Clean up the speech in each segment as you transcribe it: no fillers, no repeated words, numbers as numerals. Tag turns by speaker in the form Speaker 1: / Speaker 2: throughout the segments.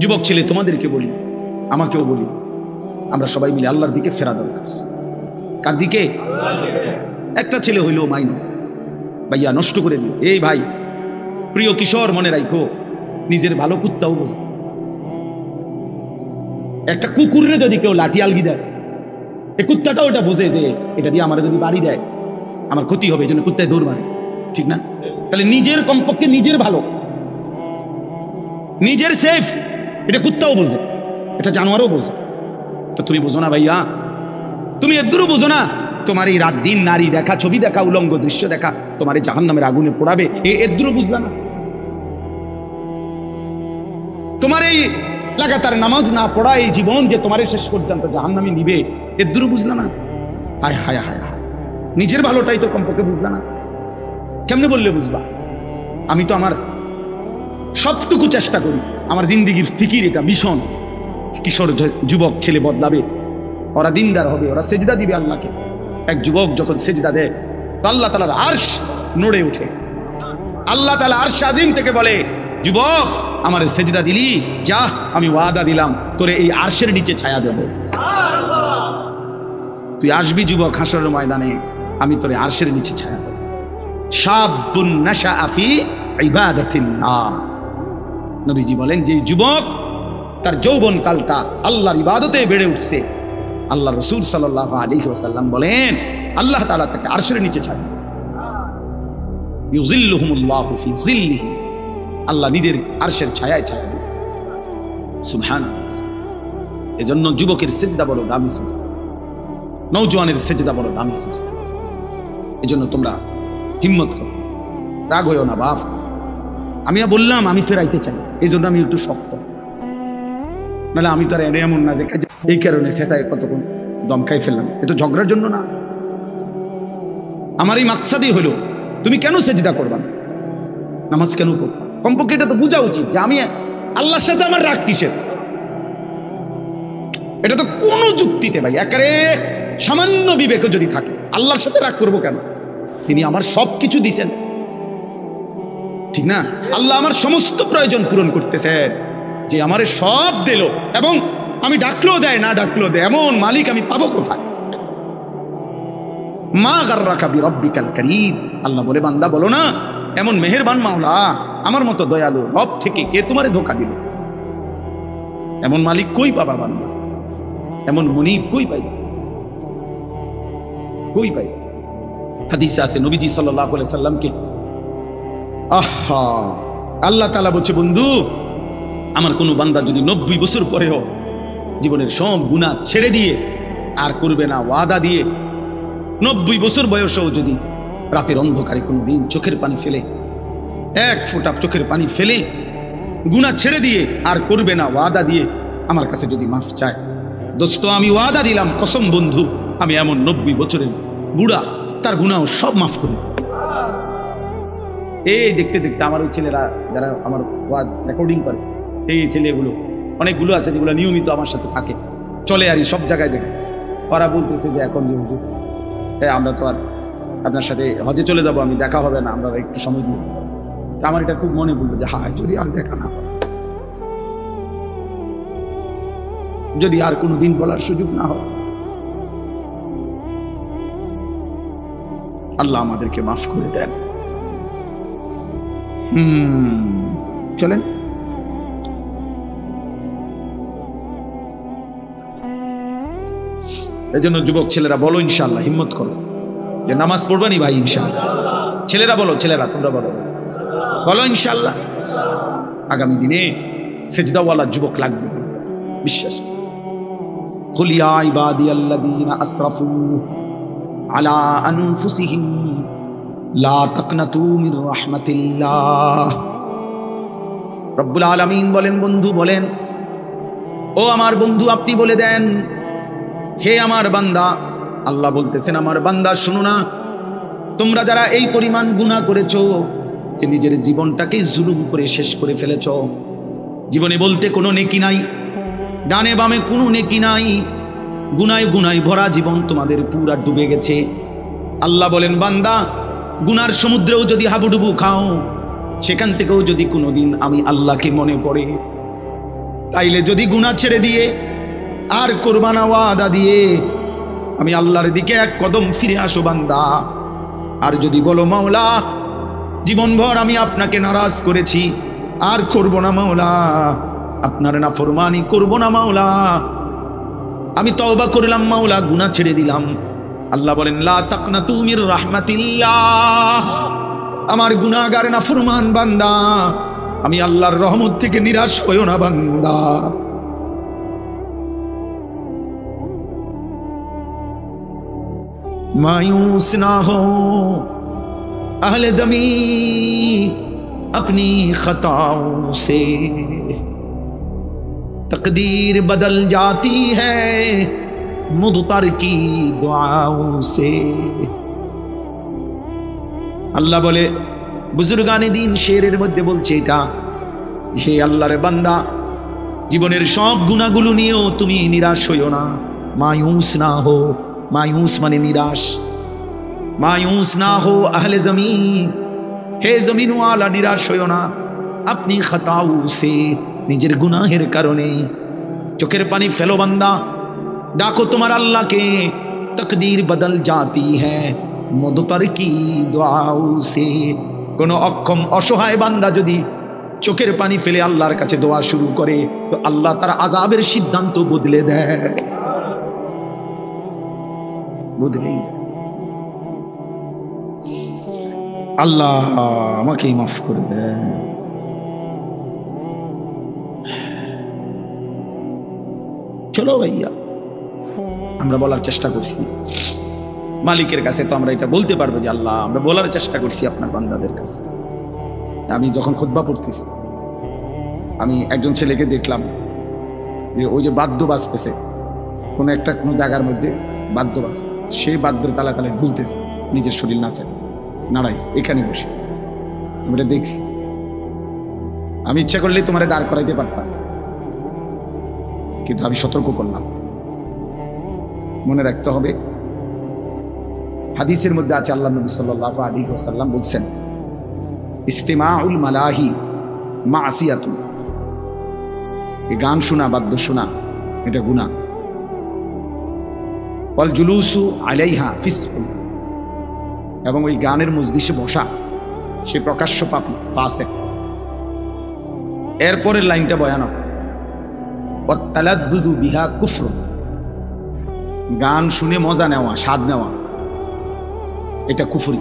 Speaker 1: যুবক ছেলে তোমাদেরকে বলি, আমাকেও বলি, আমরা সবাই মিলে আল্লাহর দিকে ফেরা দরকার। কার দিকে? একটা ছেলে হইলেও মাইনো ভাইয়া নষ্ট করে দিও। এই ভাই, প্রিয় কিশোর, মনে রাখো, নিজের ভালো কুত্তাও বোঝে। একটা কুকুরে যদি কেউ লাঠি আলগি দেয়, এই কুত্তাটাও এটা বোঝে যে এটা দিয়ে আমার যদি বাড়ি দেয় আমার ক্ষতি হবে, এই জন্য কুত্তায় দৌড় মারে, ঠিক না? তাহলে নিজের কমপক্ষে নিজের ভালো, নিজের সেফ, এটা কুত্তাও বোঝে, এটা জানোয়ারও বোঝে। তো তুমি বোঝো না ভাইয়া, তুমি এদুরও বোঝো না তোমার এই রাত দিন নারী দেখা, ছবি দেখা, উলঙ্গ দৃশ্য দেখা তোমার এই জাহান্নামের আগুনে পোড়াবে, এদুরও বুঝলা না? তোমার এই লাগাতার নামাজ না পড়া এই জীবন যে তোমার শেষ পর্যন্ত জাহান্নামে নিবে, এদুরও বুঝলা না? হায় হায় হায় হায়, নিজের ভালোটাই তো কমপক্ষে বুঝলা না। কেমনে বললে বুঝবা? আমি তো আমার সবটুকু চেষ্টা করি, আমার জিন্দিগির ফিকির এটা ভীষণ। কিশোর যুবক ছেলে বদলাবে, ওরা দিনদার হবে, ওরা সেজদা দিবে আল্লাহকে। এক যুবক যখন সেজদা দেয় তো আল্লাহ তাআলার আরশ নড়ে ওঠে। আল্লাহ তাআলা আরশ আজিম থেকে বলে, যুবক আমার সেজদা দিলি, যা আমি ওয়াদা দিলাম তোরে এই আরশের নিচে ছায়া দেব। তুই আসবি যুবক হাসরের ময়দানে, আমি তোরে আরশের নিচে ছায়া দেব। শাবুন নাশাআ ফি ইবাদাতিল্লাহ, নবীজি বলেন যে যুবক তার যৌবন কালটা আল্লাহর ইবাদতে বেড়ে উঠছে, আল্লাহ রাসূল সাল্লাল্লাহু আলাইহি ওয়াসাল্লাম বলেন আল্লাহ তাআলা তাকে আরশের নিচে ছায়া দেন। ইউযিল্লুহুমুল্লাহু ফি যিল্লিহি, আল্লাহ নিজের আরশের ছায়ায় ছায়া দেন। সুবহানাল্লাহ। এজন্য যুবকের সিজদা বড় দামি সিজদা, নওজোয়ানের সিজদা বড় দামি সিজদা। এজন্য তোমরা হিম্মত করো, রাগ হইও না বাপ। আমি বললাম আমি ফেরাইতে চাই, এই জন্য আমি একটু শক্ত, নাহলে আমি তো আর এমন না যে এই কারণে সেটাই কতক্ষণ দমকাই ফেললাম। এ তো ঝগড়ার জন্য না, আমার এই মাকসাদই হলো তুমি কেন সেজদা করবা, নামাজ কেন করতাম, কমপক্ষে এটা তো বোঝা উচিত যে আমি আল্লাহর সাথে আমার রাগ কিসের। এটা তো কোনো যুক্তিতে ভাই একেবারে সামান্য বিবেকে যদি থাকে, আল্লাহর সাথে রাগ করবো কেন? তিনি আমার সব কিছু দিছেন, ঠিক না? আল্লাহ আমার সমস্ত প্রয়োজন পূরণ করতেছেন, যে আমারে সব দিল, এবং আমি ডাকলেও দেয়, না ডাকলেও দেয়, এমন মালিক আমি পাবো কোথায়? মা গাররাকা বিরাব্বিকাল কারীম, আল্লাহ বলে বান্দা বলো না এমন মেহেরবান মাওলা, আমার মতো দয়ালু রব থেকে কে তোমারে ধোঁকা দিল? এমন মালিক কই পাবা বান্দা, এমন মুনিব কই পাইবা, কই পাইবা? হাদিসে আছে নবীজি সাল্লাল্লাহু আলাইহি সাল্লামকে আল্লাহ তাআলা বলছে, বন্ধু আমার কোন বান্দা যদি 90 বছর পরেও জীবনের সব গুনাহ ছেড়ে দিয়ে আর করবে না ওয়াদা দিয়ে, 90 বছর বয়সেও যদি রাতের অন্ধকারে কোনো দিন চোখের পানি ফেলে, এক ফোঁটা চোখের পানি ফেলে গুনাহ ছেড়ে দিয়ে আর করবে না ওয়াদা দিয়ে আমার কাছে যদি মাফ চায়, দোস্ত আমি ওয়াদা দিলাম, কসম বন্ধু, আমি এমন 90 বছরের বুড়া তার গুনাহ সব মাফ করে দেব। এই দেখতে দেখতে আমার ওই ছেলেরা যারা আমার ওয়াজ রেকর্ডিং করে, এই ছেলেগুলো অনেকগুলো আছে যেগুলো নিয়মিত আমার সাথে থাকে, চলে আর সব জায়গায় দেখে, ওরা বলতেছে যে এখন যে হুজুর আমরা তো আর আপনার সাথে হজে চলে যাব, আমি দেখা হবে না, আমরা একটু সময় দিব। আমার এটা খুব মনে পড়লো যে হায় যদি আর দেখা না হয়, যদি আর কোনো দিন বলার সুযোগ না হয়। আল্লাহ আমাদেরকে মাফ করে দেন। চলেন এই জন্য যুবক ছেলেরা বলো ইনশাআল্লাহ, হিম্মত করো যে নামাজ পড়বানি ভাই ইনশাআল্লাহ। ছেলেরা বলো, ছেলেরা তোমরা বলো, বলো ইনশাআল্লাহ। আগামী দিনে সেজদাওয়ালা যুবক লাগবে, বিশ্বাস। কুল ইয়া ইবাদিয়াল্লাযীনা আসরাফু আলা আনফুসিহিম লা তাকনাতু মির রাহমাতিল্লাহ। রব্বুল আলামিন বলেন, বন্ধু বলেন, ও আমার বন্ধু আপনি বলে দেন, হে আমার বান্দা, আল্লাহ বলতেছেন আমার বান্দা শুনো না, তোমরা যারা এই পরিমাণ গুনাহ করেছো যে নিজের জীবনটাকে জুলুম করে শেষ করে ফেলেছো, জীবনে বলতে কোনো নেকি নাই, ডানে বামে কোনো নেকি নাই, গুনায় গুনায় ভরা জীবন তোমাদের পুরা ডুবে গেছে। আল্লাহ বলেন বান্দা, গুনার সমুদ্রেও যদি হাবুডুবু খাও, সেখান থেকেও যদি কোনোদিন আমি আল্লাহকে মনে পড়ে, তাইলে যদি গুনাহ ছেড়ে দিয়ে আর করবা না ওয়াদা দিয়ে, আমি আল্লাহর দিকে এক কদম ফিরে আসো বান্দা। আর যদি বলো মাওলা জীবনভর আমি আপনাকে নারাজ করেছি, আর করব না মাওলা, আপনার নাফরমানি করব না মাওলা, আমি তওবা করলাম মাওলা, গুনাহ ছেড়ে দিলাম। আল্লাহ বলেন লা তাকনাতু মির রাহমাতিল্লাহ, আমার গুনাহগার নাফরমান বান্দা, আমি আল্লাহর রহমত থেকে নিরাশ হইও না বান্দা। मायूस ना हो अहले ज़मीं अपनी खताओं से, तकदीर बदल जाती है मुद्तर की दुआओं से। अल्लाह बोले बुजुर्गाने दीन शेरेर मध्य बोलছে এটা, হে আল্লাহর বান্দা জীবনের সব গুনাহগুলো নিয়েও তুমি নিরাশ হইও না। মায়ুস না হো, मायूस माने निराश, मायूस ना हो अहले जमीन, हे जमीन वाला निराश होयो ना अपनी खताओं से, निजेर गुनाहेर कारणे। चोखेर पानी फेलो बंदा, डाको तुम्हार अल्लाह के, तकदीर बदल जाती है मुद्तर की दुआओं से। कोनो अक्षम असहाय बांदा जदि चोखेर पानी फेले आल्लाहर काछे दोया शुरू करे, तो आल्लाह तार आजाबेर सिद्धांत बदले देय। আল্লাহ আমাকেই মাফ করে দেন। চলো ভাইয়া, আমরা বলার চেষ্টা করছি মালিকের কাছে, তো আমরা এটা বলতে পারবো যে আল্লাহ আমরা বলার চেষ্টা করছি আপনার বান্দাদের কাছে। আমি যখন খুতবা পড়তেছি, আমি একজন ছেলেকে দেখলাম যে ওই যে বাদ্য বাজতেছে, কোনো জায়গার মধ্যে বাদ্য বাজছে, সে বাদ্যের তালে তালে ঢুলতেছে, নিজের শরীর নাচে নাড়াইছে এখানে বসে, আমরা দেখছি। আমি ইচ্ছা করলে তোমারে দাঁড় করাইতে পারতাম, কিন্তু আমি সতর্ক করলাম। মনে রাখতে হবে, হাদিসের মধ্যে আছে আল্লাহ নবী সাল্লাল্লাহু আলাইহি ওয়াসাল্লাম বলছেন ইস্তিমাউল মালাহি মাসিয়াতুন, এই গান শোনা, বাদ্য শোনা এটা গুনাহ। ওয়াল জুলুসু আলাইহা ফিসকুন, এবং ওই গানের মজলিসে বসা সে প্রকাশ্য পাপ, ফাসিক। এরপরের লাইনটা ভয়ানক, ওয়াতালাদ্দুদু বিহা কুফর, গান শুনে মজা নেওয়া, স্বাদ নেওয়া, এটা কুফরি।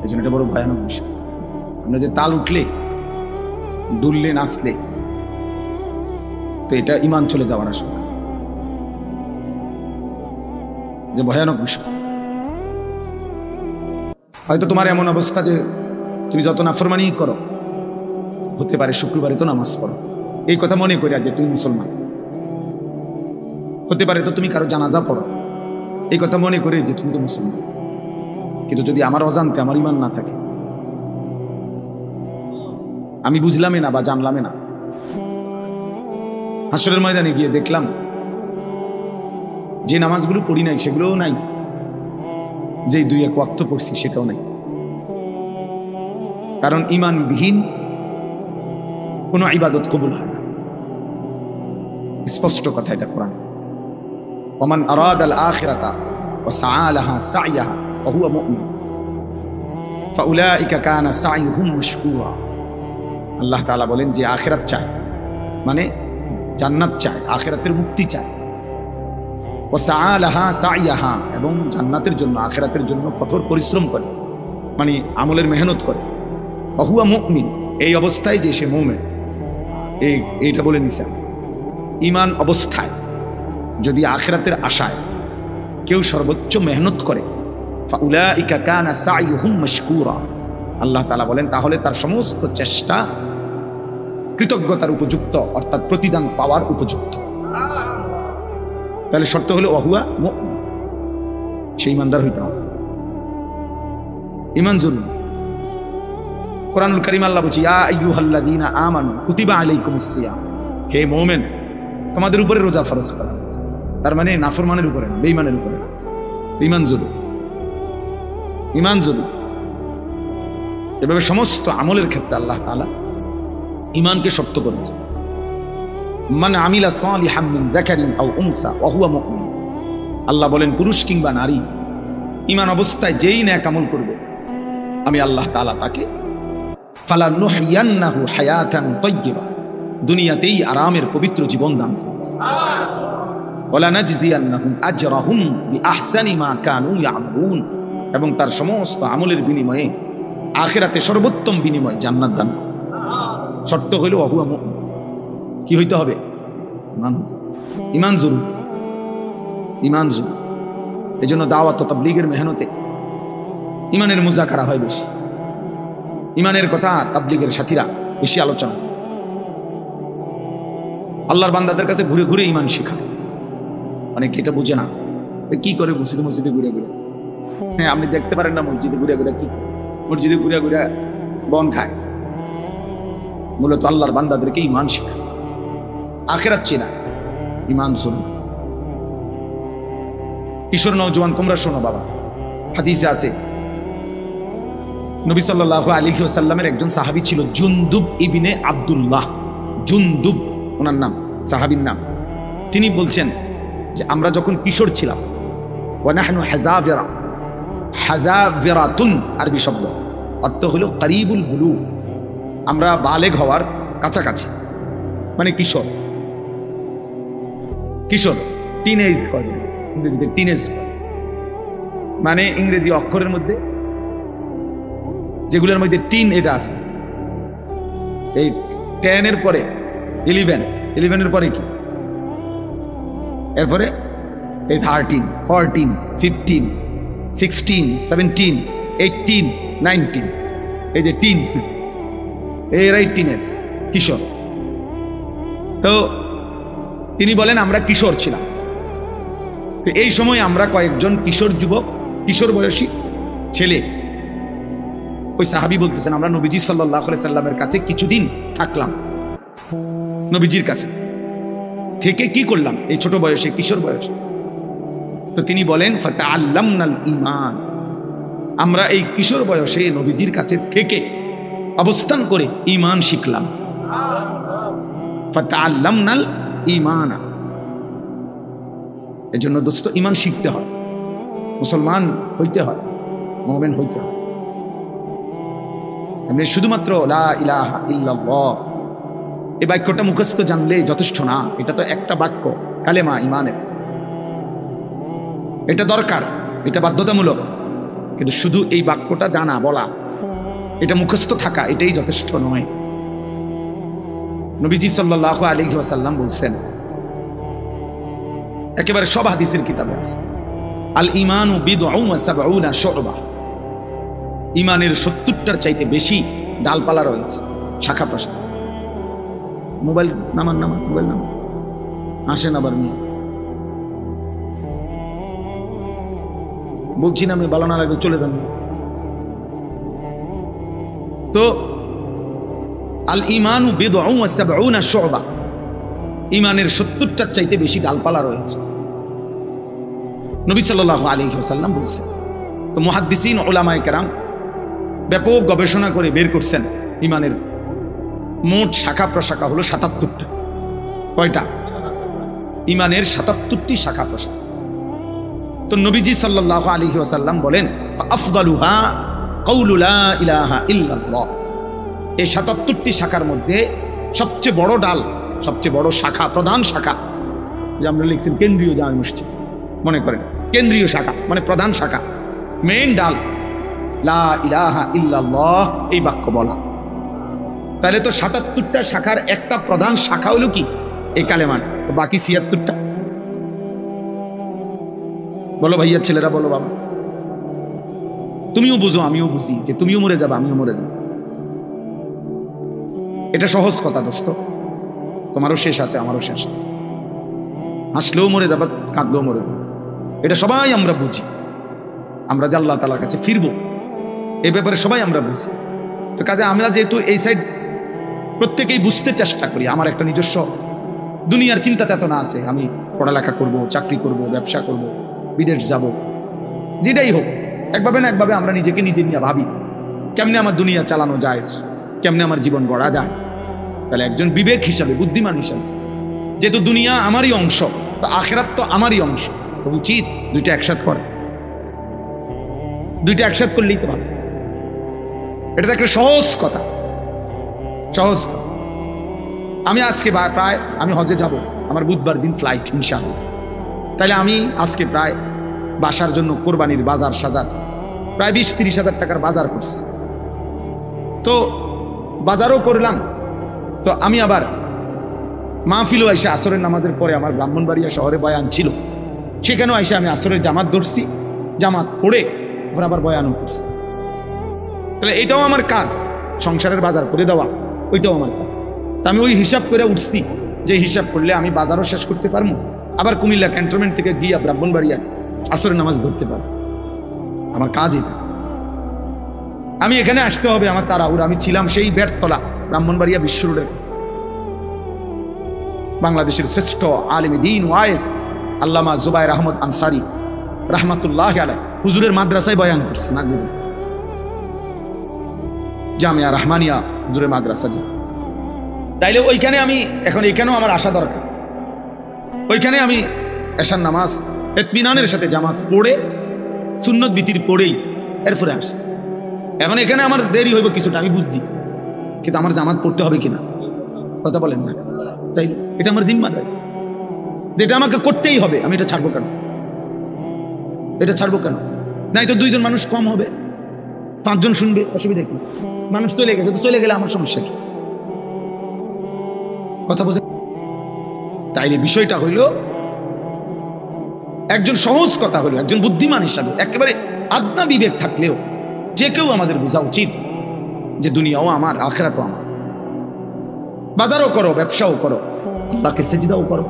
Speaker 1: এই জন্য এটা বড় ভয়ানক বিষয়। আমরা যে তাল উঠলে, দুললে, নাচলে, তো এটা ঈমান চলে যাওয়ার আশঙ্কা, যে ভয়ানক বিষয়। হয়তো তোমার এমন অবস্থা যে তুমি যত নাফরমানি করো, হতে পারে শুক্রবারে তো নামাজ পড়ো, এই কথা মনে করি যে তুমি মুসলমান। হতে পারে তো তুমি কারো জানাজা পড়ো, এই কথা মনে করে যে তুমি তো মুসলমান। কিন্তু যদি আমার অজান্তে আমার ঈমান না থাকে, আমি বুঝলামই না বা জানলামই না, হাসরের ময়দানে গিয়ে দেখলাম যে নামাজগুলো পড়ি নাই সেগুলোও নাই, যে দুই এক ওয়াক্ত পড়ছি সেটাও নাই। কারণ ঈমানবিহীন কোনো ইবাদত কবুল হয় না, স্পষ্ট কথা এটা কোরআন। ওমান আরাদাল আখিরাতা ওয়া সাআ লাহা সা'য়াহা ওয়া হুয়া মুমিন ফাউলাইকা কানা সা'য়ুহুম মাশকুরা। আল্লাহ তাআলা বলেন যে আখিরাত চায়, মানে জান্নাত চায়, আখিরাতের মুক্তি চায়, ওয়া সাআ লাহা সা'য়াহা, এবং জান্নাতের জন্য, আখিরাতের জন্য কঠোর পরিশ্রম করে, মানে আমলের মেহনত করে। ওয়া হুয়া মুমিন, এই অবস্থায় যে সে মুমিন, এইটা বলে নিছে। ঈমান অবস্থায় যদি আখিরাতের আশায় কেউ সর্বোচ্চ মেহনত করে, ফাউলাইকা কানা সা'য়ুহুম মাশকুরা, আল্লাহ তাআলা বলেন তাহলে তার সমস্ত চেষ্টা কৃতজ্ঞতার উপযুক্ত, অর্থাৎ প্রতিদান পাওয়ার উপযুক্ত। তাহলে শর্ত হলো ওয়া হুয়া মুমিন, সে ঈমানদার হইতে হবে। ঈমান জরুরি। কোরআনুল কারীম আল্লাহ বলছে ইয়া আইয়ুহাল্লাযীনা আমানু কুতিবা আলাইকুমুস সিয়াম, হে মুমিন তোমাদের উপরে রোজা ফরজ করা হয়েছে। তার মানে নাফরমানের উপরে না, বেঈমানের উপরে না। ঈমান জরুরি, ঈমান জরুরি। এভাবে সমস্ত আমলের ক্ষেত্রে আল্লাহ তাআলা ইমানকে শক্ত করেছে। মান আমিলা সালিহাম মিন যাকারিন আও উনসা ওয়া হুয়া মুমিন, আল্লাহ বলেন পুরুষ কিংবা নারী ঈমান অবস্থায় যেই নেক আমল করবে আমি আল্লাহ তাআলা তাকে ফালানুহইয়ান্নাহু হায়াতান তাইয়্যিবা, দুনিয়াতেই আরামের পবিত্র জীবন দান করব। ওয়ালা নাজজিয়ান্নাহুম আজরাহুম বিআহসানি মা কানু ইয়ামালুন, এবং তার সমস্ত আমলের বিনিময়ে আখিরাতে সর্বোত্তম বিনিময় জান্নাত দান করব। শর্ত হইল ওয়া হুয়া মুমিন, কি হইতে হবে? ঈমান জরুরি, ঈমান জরুরি। এই জন্য দাওয়াত ও তাবলীগের মেহনতে ঈমানের মুযাকারা হয় বেশি, ঈমানের কথা তাবলীগের সাথীরা বেশি আলোচনা। আল্লাহর বান্দাদের কাছে ঘুরে ঘুরে ঈমান শেখায়। অনেকে এটা বুঝে না, কি করে মসজিদে মসজিদে ঘুরে ঘুরে। হ্যাঁ, আপনি দেখতে পারেন না মসজিদে ঘুরে ঘুরে কি, মসজিদে ঘুরে ঘুরে বন খায়। মূলত আল্লাহর বান্দাদেরকে ঈমান শেখায়, আখিরাত চেনা, ঈমান শুনুন। কিশোর নওজোয়ান তোমরা শোনো বাবা, হাদিসে আছে নবী সাল্লাল্লাহু আলাইহি ওয়াসাল্লামের একজন সাহাবী ছিল জুনদুব ইবনে আব্দুল্লাহ, জুনদুব ওনার নাম, সাহাবীর নাম। তিনি বলছেন যে আমরা যখন কিশোর ছিলাম, ওয়া নাহনু হাযাবিরা, হাযাবিরাতুন আরবি শব্দ, অর্থ হলো করিবুল বুলুগ, আমরা বালেগ হওয়ার কাছাকাছি, মানে কিশোর। কিশোর টিনেজ করে, ইংরেজিতে টিনেজ করে, মানে ইংরেজি অক্ষরের মধ্যে যেগুলোর মধ্যে টিন এটা আছে, এই 10 এর পরে 11, 11 এর পরে কি, এরপরে এই 13, 14, 15, 16, 17, 18, 19, এই যে টিন, এরাই টিনেজ, কিশোর। তো তিনি বলেন আমরা কিশোর ছিলাম। তো এই সময় আমরা কয়েকজন কিশোর যুবক, কিশোর বয়সী ছেলে, ওই সাহাবী বলতেছেন আমরা নবীজি সাল্লাল্লাহু আলাইহি সাল্লামের কাছে কিছুদিন থাকলাম। নবীজির কাছে থেকে কি করলাম এই ছোট বয়সে, কিশোর বয়সে? তো তিনি বলেন ফাতাআল্লামনাল ঈমান, আমরা এই কিশোর বয়সে নবীজির কাছে থেকে অবস্থান করে ঈমান শিখলাম। ফাতাআল্লামনাল ঈমান, এজন্য দোস্ত ঈমান শিখতে হয়, মুসলমান হইতে হয়, মুমিন হইতে হয়। এমনি শুধুমাত্র লা ইলাহা ইল্লাল্লাহ এই বাক্যটা মুখস্থ জানলে যথেষ্ট না। এটা তো একটা বাক্য, কালেমা ঈমানের, এটা দরকার, এটা বাধ্যতামূলক। কিন্তু শুধু এই বাক্যটা জানা, বলা, এটা মুখস্থ থাকা, এটাই যথেষ্ট নয়। নবীজি সাল্লাল্লাহু আলাইহি ওয়াসাল্লাম বলছেন, একেবারে সব হাদিসের কিতাবে আছে, আল ঈমানু বিদউন ওয়া সাবউনা শু'বা, ঈমানের 70টার চাইতে বেশি ডালপালা রয়েছে, শাখা প্রশাখা। মোবাইল নামান, মোবাইল নামান, আসেন আবার নিয়ে বলছি না আমি, ভালো না লাগবে চলে যান। তো আল ঈমানু বিদউন ওয়া সাবউনা শু'বা, ঈমানের 70টার চাইতে বেশি ডালপালা রয়েছে, নবী সাল্লাল্লাহু আলাইহি ওয়াসাল্লাম বলছেন। তো মুহাদ্দিসিন উলামায়ে কেরাম ব্যাপক গবেষণা করে বের করছেন ঈমানের মোট শাখা প্রশাখা হলো ৭৭টা। কয়টা? ঈমানের ৭৭টি শাখা প্রশাখা। তো নবীজি সাল্লাল্লাহু আলাইহি ওয়াসাল্লাম বলেন আফদালুহা কাউলু লা ইলাহা ইল্লাল্লাহ, এই ৭৭টি শাখার মধ্যে সবচেয়ে বড় ডাল, সবচেয়ে বড় শাখা, প্রধান শাখা, যে আমরা লিখছেন কেন্দ্রীয় জামে মসজিদ, মনে করেন কেন্দ্রীয় শাখা মানে প্রধান শাখা, মেইন ডাল, লা ইলাহা ইল্লাল্লাহ এই বাক্য বলা। তাহলে তো ৭৭টা শাখার একটা প্রধান শাখা হলো কি? এই কালেমান। তো বাকি ৭৬টা বলো ভাইয়া, ছেলেরা বলো বাবা, তুমিও বুঝো আমিও বুঝি যে তুমিও মরে যাবে আমিও মরে যাব। এটা সহজ কথা দোস্ত, তোমারও শেষ আছে আমারও শেষ আছে, হাসলেও মরে যাবা, কাঁদলেও মরে যাবে, এটা সবাই আমরা বুঝি। আমরা যে আল্লাহ তাআলার কাছে ফিরবো এই ব্যাপারে সবাই আমরা বুঝি। তো কাজে আমরা যেহেতু এই সাইড প্রত্যেকেই বুঝতে চেষ্টা করি, আমার একটা নিজস্ব দুনিয়ার চিন্তা চেতনা আছে, আমি পড়ালেখা করব, চাকরি করব, ব্যবসা করব, বিদেশ যাব, যেটাই হোক, একভাবে না একভাবে আমরা নিজেকে নিজে নিয়ে ভাবি কেমনে আমার দুনিয়া চালানো যায়, কেমনে আমার জীবন গড়া যায়। তাহলে একজন বিবেক হিসাবে, বুদ্ধিমান হিসাবে, যেহেতু দুনিয়া আমারই অংশ, তো আখিরাত তো আমারই অংশ, তো উচিত দুইটা একসাথ করে, দুইটা একসাথ করলেই তো ভালো। এটা তো একটা সহজ কথা, সহজ কথা। আমি আজকে প্রায় আমি হজে যাব, আমার বুধবার দিন ফ্লাইট ইনশাআল্লাহ। তাহলে আমি আজকে প্রায় বাসার জন্য কোরবানির বাজার সাজার প্রায় 20-30 হাজার টাকার বাজার করছি। তো বাজারও করলাম, তো আমি আবার মাহফিলও আইসা আসরের নামাজের পরে আমার ব্রাহ্মণবাড়িয়া শহরে বয়ান ছিল, সেখানেও আইসা আমি আসরের জামাত ধরছি, জামাত পড়ে আবার বয়ানও করছি। তাহলে এটাও আমার কাজ, সংসারের বাজার করে দেওয়া, ওইটাও আমার কাজ। তা আমি ওই হিসাব করে উঠছি, যে হিসাব করলে আমি বাজারও শেষ করতে পারবো, আবার কুমিল্লা ক্যান্টনমেন্ট থেকে গিয়া ব্রাহ্মণবাড়িয়া আসরের নামাজ ধরতে পারবো। আমার কাজ এটা। আমি এখানে আসতে হবে, আমার তাড়াহুড়া। আমি ছিলাম সেই বেড়তলা ব্রাহ্মণবাড়িয়া বিশ্ব রোডের কাছে, বাংলাদেশের শ্রেষ্ঠ আলেম দ্বীন ওয়াইজ আল্লামা জুবায়ের আহমদ আনসারী রাহমাতুল্লাহ আলাইহি হুজুরের মাদ্রাসায় বয়ান করছে, মাগরিবে জামিয়া রহমানিয়া হুজুরের মাদ্রাসা। তাইলে ওইখানে আমি এখন, এখানেও আমার আসা দরকার। ওইখানে আমি এশার নামাজ ইতমিনানের সাথে জামাত পড়ে, সুন্নত বিতির পড়েই এরপরে আসছি। এখন এখানে আমার দেরি হইব কিছুটা, আমি বুঝছি, কিন্তু আমার জামাত পড়তে হবে কিনা কথা বলেন না? তাই এটা আমার জিম্মাদারি, যেটা আমাকে করতেই হবে। আমি এটা ছাড়বো কেন? এটা ছাড়বো কেন? নাই তো 2 জন মানুষ কম হবে, 5 জন শুনবে, অসুবিধা কি? মানুষ চলে গেছে, তো চলে গেলে আমার সমস্যা কি? কথা বুঝে? তাইলে বিষয়টা হইল, একজন সহজ কথা হলো, একজন বুদ্ধিমান হিসাবে একেবারে আদনা বিবেক থাকলেও যে কেউ আমাদের বোঝা উচিত যে দুনিয়াও আমার, আখিরাতও আমার। বাজারও করো, ব্যবসাও করো, আল্লাহকে সিজদাও করো,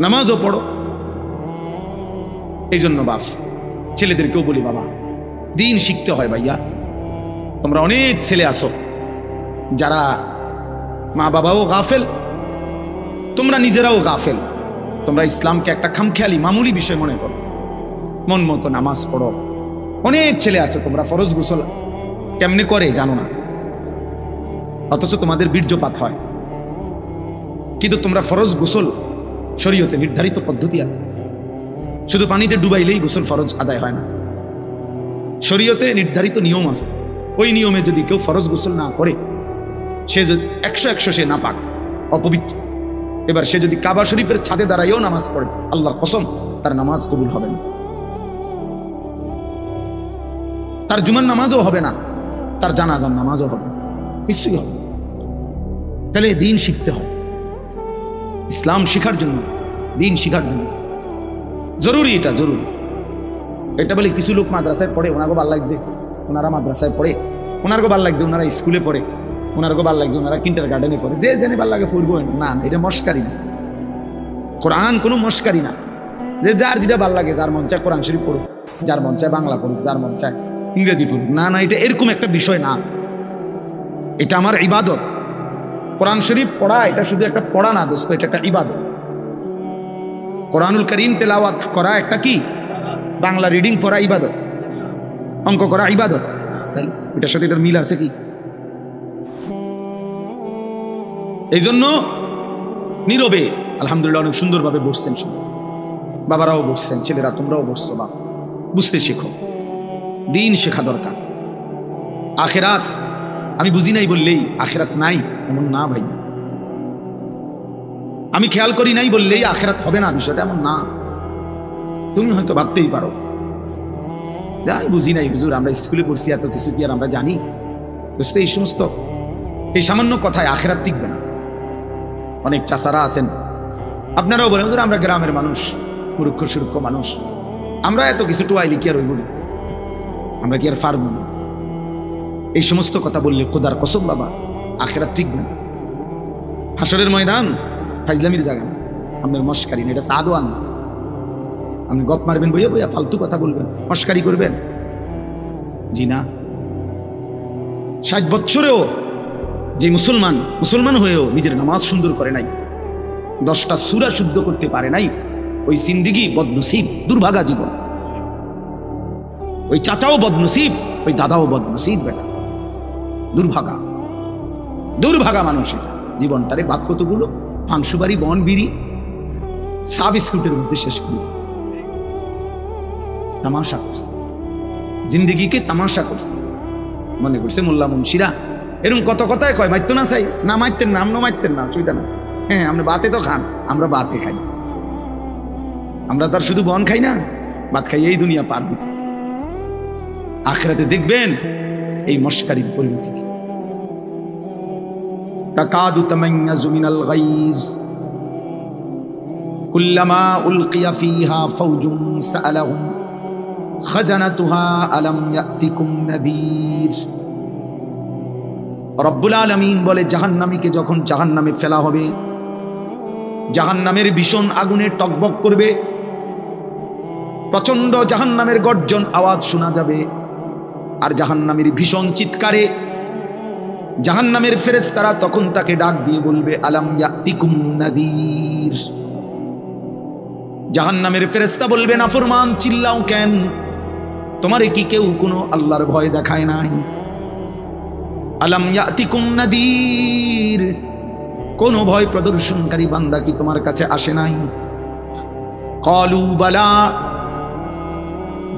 Speaker 1: নামাজও পড়ো। এই জন্য বাপ ছেলেদেরকেও বলি, বাবা দিন শিখতে হয় ভাইয়া। তোমরা অনেক ছেলে আসো যারা মা বাবাও গাফেল, তোমরা নিজেরাও গাফেল। তোমরা ইসলামকে একটা খামখেয়ালি মামুলি বিষয় মনে করো, মন মতো নামাজ পড়ো। অনেক ছেলে আছে তোমরা ফরজ গোসল কেমনে করে জানো না, অথচ তোমাদের বীর্যপাত হয়। কিন্তু তোমরা ফরজ গোসল, শরীয়তে নির্ধারিত পদ্ধতি আছে, শুধু পানিতে ডুবাইলেই গোসল ফরজ আদায় হয় না। শরীয়তে নির্ধারিত নিয়ম আছে, ওই নিয়মে যদি কেউ ফরজ গোসল না করে, সে যদি 100 সে নাপাক, অপবিত্র। এবার সে যদি কাবা শরীফের ছাদে দাঁড়াইও নামাজ পড়ে, আল্লাহর কসম তার নামাজ কবুল হবে না, তার জুমার নামাজও হবে না, তার জানাজার নামাজও হবে না, কিছুই হবে। তাহলে দিন শিখতে হয়, ইসলাম শিখার জন্য, দিন শিখার জন্য জরুরি, এটা জরুরি। এটা বলে কিছু লোক মাদ্রাসায় পড়ে, ওনাকে ভাল লাগছে ওনারা মাদ্রাসায় পড়ে, ওনারকে ভাল লাগছে ওনারা স্কুলে পড়ে, ওনারকে ভাল লাগছে ওনারা কিন্ডার গার্ডেনে পড়ে, যে জেনে ভাল লাগে ফুরবো না। এটা মস্কারি না, কোরআন কোনো মস্কারি না। যে যার যেটা ভাল লাগে, যার মন চায় কোরআন শরীফ পড়ুক, যার মন চায় বাংলা পড়ুক, যার মন চায় ইংরেজি পড়ুক, না না, এটা এরকম একটা বিষয় না। এটা আমার ইবাদত। কোরআন শরীফ পড়া এটা শুধু একটা পড়া না দোস্ত, এটা একটা ইবাদত। কোরআনুল কারীম তেলাওয়াত করা একটা কি, বাংলা রিডিং পড়া ইবাদত, অঙ্ক করা ইবাদত। তাই এটার সাথে এটার মিল আছে কি? এই জন্য নীরবে আলহামদুলিল্লাহ অনেক সুন্দরভাবে বসছেন, বাবারাও বসছেন, ছেলেরা তোমরাও বসছো। বা বুঝতে শেখো, দিন শেখা দরকার। আখেরাত আমি বুঝি নাই বললেই আখেরাত নাই এমন না ভাই, আমি খেয়াল করি নাই বললেই আখেরাত হবে না, বিষয়টা এমন না। তুমি হয়তো ভাবতেই পারো যাই বুঝি নাই হুজুর, আমরা স্কুলে পড়ছি, এত কিছু কি আর আমরা জানি? বুঝতে এই সমস্ত এই সামান্য কথায় আখেরাত টিকবে না। অনেক চাচারা আছেন, আপনারাও বলেন হুজুর আমরা গ্রামের মানুষ, মূর্খ সুরক্ষ মানুষ, আমরা এত কিছু টোয়াইলি কি আর ওই বলি, আমরা কি আর পারবো না? এই সমস্ত কথা বললে খোদার কসম বাবা আখেরাত টিকবে না। হাসরের ময়দান ফাইজলামির জায়গা না, আপনার মস্কারি না, এটা সাদওয়ান না। আপনি গপ মারবেন বইয়া বইয়া ফালতু কথা বলবেন, মস্কারি করবেন, জি না। 60 বছরেও যে মুসলমান হয়েও নিজের নামাজ সুন্দর করে নাই, 10টা সূরা শুদ্ধ করতে পারে নাই, ওই জিন্দেগি বদনসিব, দুর্ভাগা জীবন। ওই চাচাও বদনসিব, ওই দাদাও বদনসিব, বেটা দুর্ভাগা। দুর্ভাগা মানুষ এটা। জীবনটারে বাদ কতগুলো পানসুবাড়ি বন বিড়ি সা বিস্কুটের মধ্যে শেষ করে দিয়েছে। তামাশা করছে, জিন্দিগিকে তামাশা করছে। মনে করছে মোল্লা মুন্সিরা এরকম কত কথায় কয় মারতো না চাই না, মারতেন না, আমরা মারতেন না, অসুবিধা না। হ্যাঁ, আমরা বাতে তো খান, আমরা বাতে খাই, আমরা তার শুধু বন খাই না, ভাত খাই, এই দুনিয়া পার হইতেছে। আখিরাতে দেখবেন এই মস্কারির পরিণতি কি। তাকাদু তামাইয়াজু মিনাল গাইজ কুল্লামা উলকিয়া ফিহা ফাওজুন সাআলাহুম খাজানাতুহা আলাম ইয়াতিকুম নাযীর। রব্বুল আলামিন বলে, জাহান্নামীকে যখন জাহান্নামে ফেলা হবে, জাহান্নামের ভীষণ আগুনে টকবক করবে, প্রচন্ড জাহান্নামের গর্জন আওয়াজ শোনা যাবে, আর জাহান্নামের ভীষণ চিৎকারে জাহান্নামের ফেরেশতারা তখন তাকে ডাক দিয়ে বলবে, আলাম ইয়াতিকুম নাযীর। জাহান্নামের ফেরেশতা বলবে, নাফরমান চিল্লাও কেন, তোমারে কি কেউ কোনো আল্লাহর ভয় দেখায় নাই? আলাম ইয়াতিকুম নাযীর, কোন ভয় প্রদর্শনকারী বান্দা কি তোমার কাছে আসে নাই? ক্বালু বালা,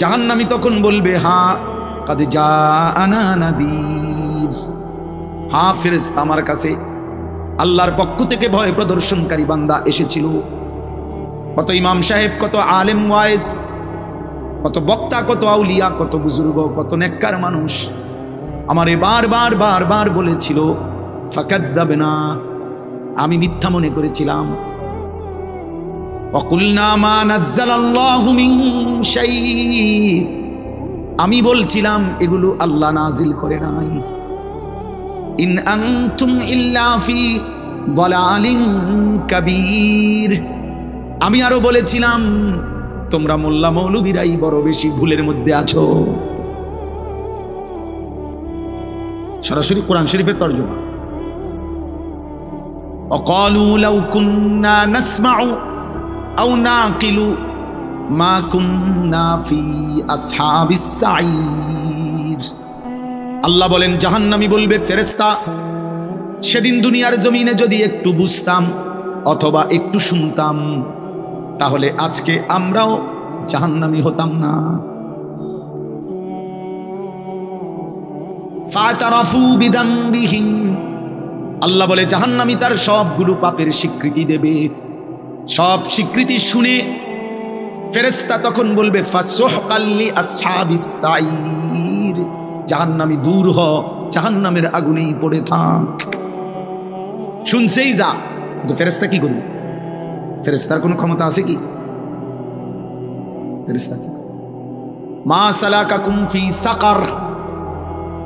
Speaker 1: জাহান্নামী তখন বলবে, হ্যাঁ, কাদ জাআনা নাযীর, হ্যাঁ ফেরেশতা, আমার কাছে আল্লাহর পক্ষ থেকে ভয় প্রদর্শনকারী বান্দা এসেছিল। কত ইমাম সাহেব, কত আলেম ওয়াইজ, কত বক্তা, কত আউলিয়া, কত বুজুর্গ, কত নেককার মানুষ আমারে বারবার বারবার বলেছিল, ফাকাদ্দাবনা, আমি মিথ্যা মনে করেছিলাম। ওয়াকুলনা মা নাযালাল্লাহু মিন শাই, আমি বলছিলাম এগুলো আল্লাহ নাজিল করে নাই। ইন আনতুম ইল্লা ফি দালালিন কাবীর, আমি আরো বলেছিলাম তোমরা মোল্লা মৌলবীরাই বড় বেশি ভুলের মধ্যে আছো। সরাসরি কোরআন শরীফের তরজমা। ওয়াকালু লাউ কুন্না নাসমাউ আও নাকিলু মা কুন্না ফি আসহাবিস সাঈর। আল্লাহ বলেন, জাহান্নামী বলবে, ফেরেশতা, সেদিন দুনিয়ার জমিনে যদি একটু বুঝতাম অথবা একটু শুনতাম, তাহলে আজকে আমরাও জাহান্নামী হতাম না। ফাতারাফু বিদামবিহিম, আল্লাহ বলে জাহান্নামী তার সবগুলো পাপের স্বীকৃতি দেবে। সব স্বীকৃতি শুনে ফেরেশতা তখন বলবে, ফাসুহকাল লি আসহাবিস সাঈর, জাহান্নামী দূর হ, জাহান্নামের আগুনেই পড়ে থাক। শুনছেই যা, কিন্তু ফেরেশতা কি করবে? ফেরেশতার কোনো ক্ষমতা আছে কি? ফেরেশতা কি? মা সালাকাকুম ফি সাকার।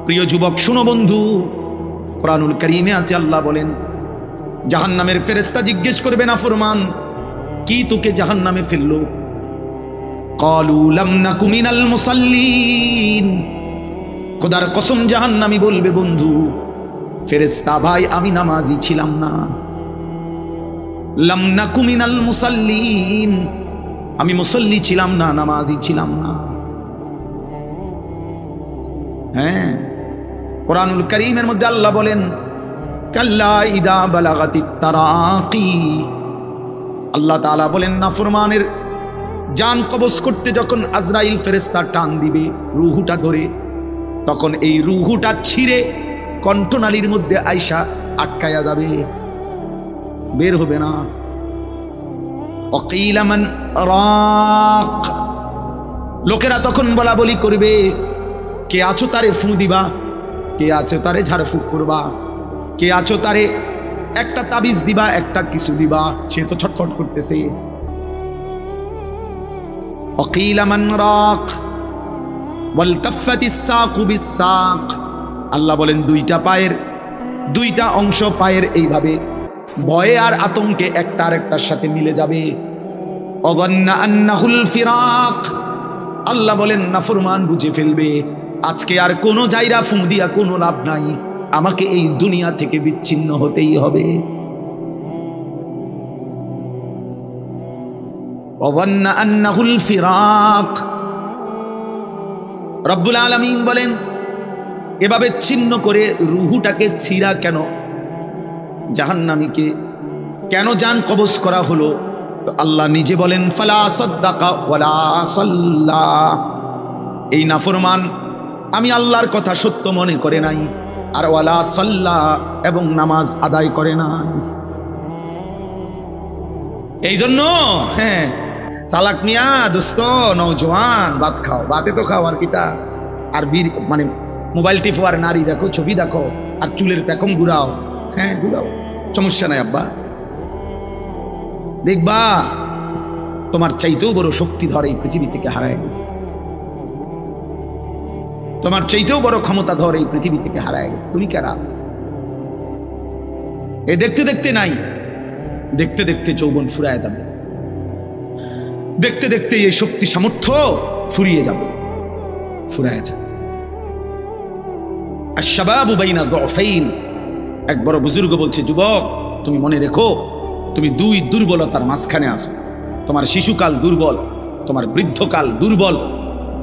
Speaker 1: প্রিয় যুবক শুনো বন্ধু, কোরআনুল কারীমে আছে, আল্লাহ বলেন জাহান্নামের ফেরেশতা জিজ্ঞেস করবে, নাফরমান, কি তোকে জাহান্নামে ফেললো? ক্বালু লাম নাকু মিনাল মুসাল্লিন, খোদার কসম জাহান্নামী বলবে, বন্ধু ফেরেশতা ভাই, আমি নামাজি ছিলাম না। লাম নাকু মিনাল মুসাল্লিন, আমি মুসল্লি ছিলাম না, নামাজি ছিলাম না। হ্যাঁ, কোরআনুল কারীমের মধ্যে আল্লাহ বলেন, কাল্লা ইদা বালাগাতিত তারাকি, আল্লাহ তাআলা বলেন নাফরমানের জান কবজ করতে যখন আজরাইল ফেরেশতা টান দিবে রূহটা ধরে, তখন এই রূহটা ছিঁড়ে কণ্ঠনালীর মধ্যে আইসা আটকায়া যাবে, বের হবে না। ওয়াকিলা মান রাক, লোকেরা তখন বলা বলি করবে, কে আছো তারে ফু দিবা, কে আছো তারে ঝাড়ফুঁক করবা, কে আছো তারে একটা তাবিজ দিবা, একটা কিছু দিবা, সে তো ছটফট করতেছে। ওয়াকিলা মান রাক ওয়ালতাফাতিস সাকু বিসাক, আল্লাহ বলেন দুইটা পায়ের, দুইটা অংশ পায়ের এইভাবে ভয়ে আর আতঙ্কে একটা আরেকটার সাথে মিলে যাবে। অযান্না আন্নাহুল ফিরাক, আল্লাহ বলেন নাফরমান বুঝে ফেলবে আজকে আর কোনো জায়গা ফু দিয়া কোনো লাভ নাই, আমাকে এই দুনিয়া থেকে বিচ্ছিন্ন হতেই হবে। ওয়াযান্না আন্নাহুল ফিরাক, রব্বুল আলামিন বলেন এভাবে ছিন্ন করে রুহুটাকে ছিঁড়া কেন জাহান্নামীকে কেন জান কবজ করা হলো? তো আল্লাহ নিজে বলেন ফালা সাদ্দাকা ওয়ালা সাল্লা, এই নাফরমান আমি আল্লাহর কথা সত্য মনে করে নাই, আর ওয়ালা সাল্লা এবং নামাজ আদায় করে নাই। এই জন্য হ্যাঁ সালাক মিয়া দোস্ত নওজোয়ান ভাত খাও, ভাতে তো খাও আর কিতা, আর মানে মোবাইল টিপো আর নারী দেখো, ছবি দেখো, আর চুলের পেখম ঘুরাও, হ্যাঁ ঘুরাও, সমস্যা নাই আব্বা। দেখবা তোমার চাইতেও বড় শক্তিধর এই পৃথিবী থেকে হারায় গেছে, তোমার চাইতেও বড় ক্ষমতাধর এই পৃথিবী থেকে হারায় গেছে। তুমি কারা? এ দেখতে দেখতে নাই, দেখতে দেখতে যৌবন ফুরায় যাবে, দেখতে দেখতে এই শক্তি সামর্থ্য ফুরিয়ে যাবে, ফুরায় যাবে। আশ-শাবাবু বাইনা দু'ফাইন, এক বড় বুজুর্গ বলছে, যুবক তুমি মনে রেখো, তুমি দুই দুর্বলতার মাঝখানে আসো। তোমার শিশুকাল দুর্বল, তোমার বৃদ্ধকাল দুর্বল,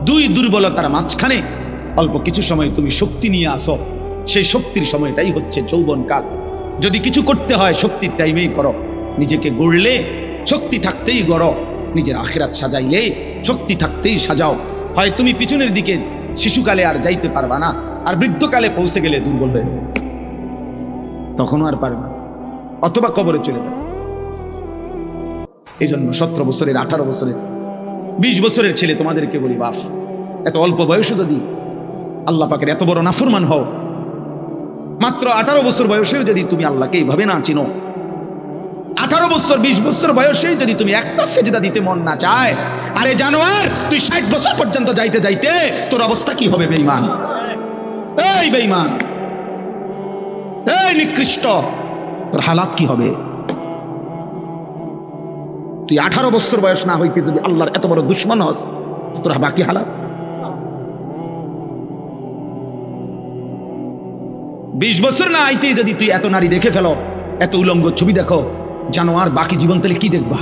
Speaker 1: দুই দুর্বলতার মাঝখানে অল্প কিছু সময় তুমি শক্তি নিয়ে আসো। সেই শক্তির সময়টাই হচ্ছে যৌবনকাল। যদি কিছু করতে হয় শক্তির টাইমেই করো, নিজেকে গড়লে শক্তি থাকতেই গড়ো, নিজের আখিরাত সাজাইলে শক্তি থাকতেই সাজাও। হয় তুমি পিছনের দিকে শিশুকালে আর যাইতে পারবা না, আর বৃদ্ধকালে পৌঁছে গেলে দুর্বল হয়ে যাবে, তখনও আর পারবে না, অথবা কবরে চলে যাবে। এই জন্য 17 বছরের, 18 বছরের, 20 বছরের ছেলে তোমাদেরকে বলি, বাপ এত অল্প বয়সে যদি আল্লাহ পাকের এত বড় নাফরমান হও, মাত্র 18 বছর বয়সেও যদি তুমি আল্লাহকে এইভাবে না চিনো, 18 বছর 20 বছর বয়সেই যদি তুমি একটা সেজদা দিতে মন না চায়, আরে জানোয়ার তুই 60 বছর পর্যন্ত যাইতে যাইতে তোর অবস্থা কি হবে? বেঈমান, এই বেঈমান, এই নিকৃষ্ট, তোর হালাত কি হবে? তুই 18 বছর বয়স না হইতে যদি আল্লাহর এত বড় দুশ্মন হস, তোর বাকি হালাত। 20 বছর না আইতেই যদি তুই এত নারী দেখে ফেলো, এত উলঙ্গ ছবি দেখো, জানোয়ার, বাকি জীবন তাহলে কি দেখবা?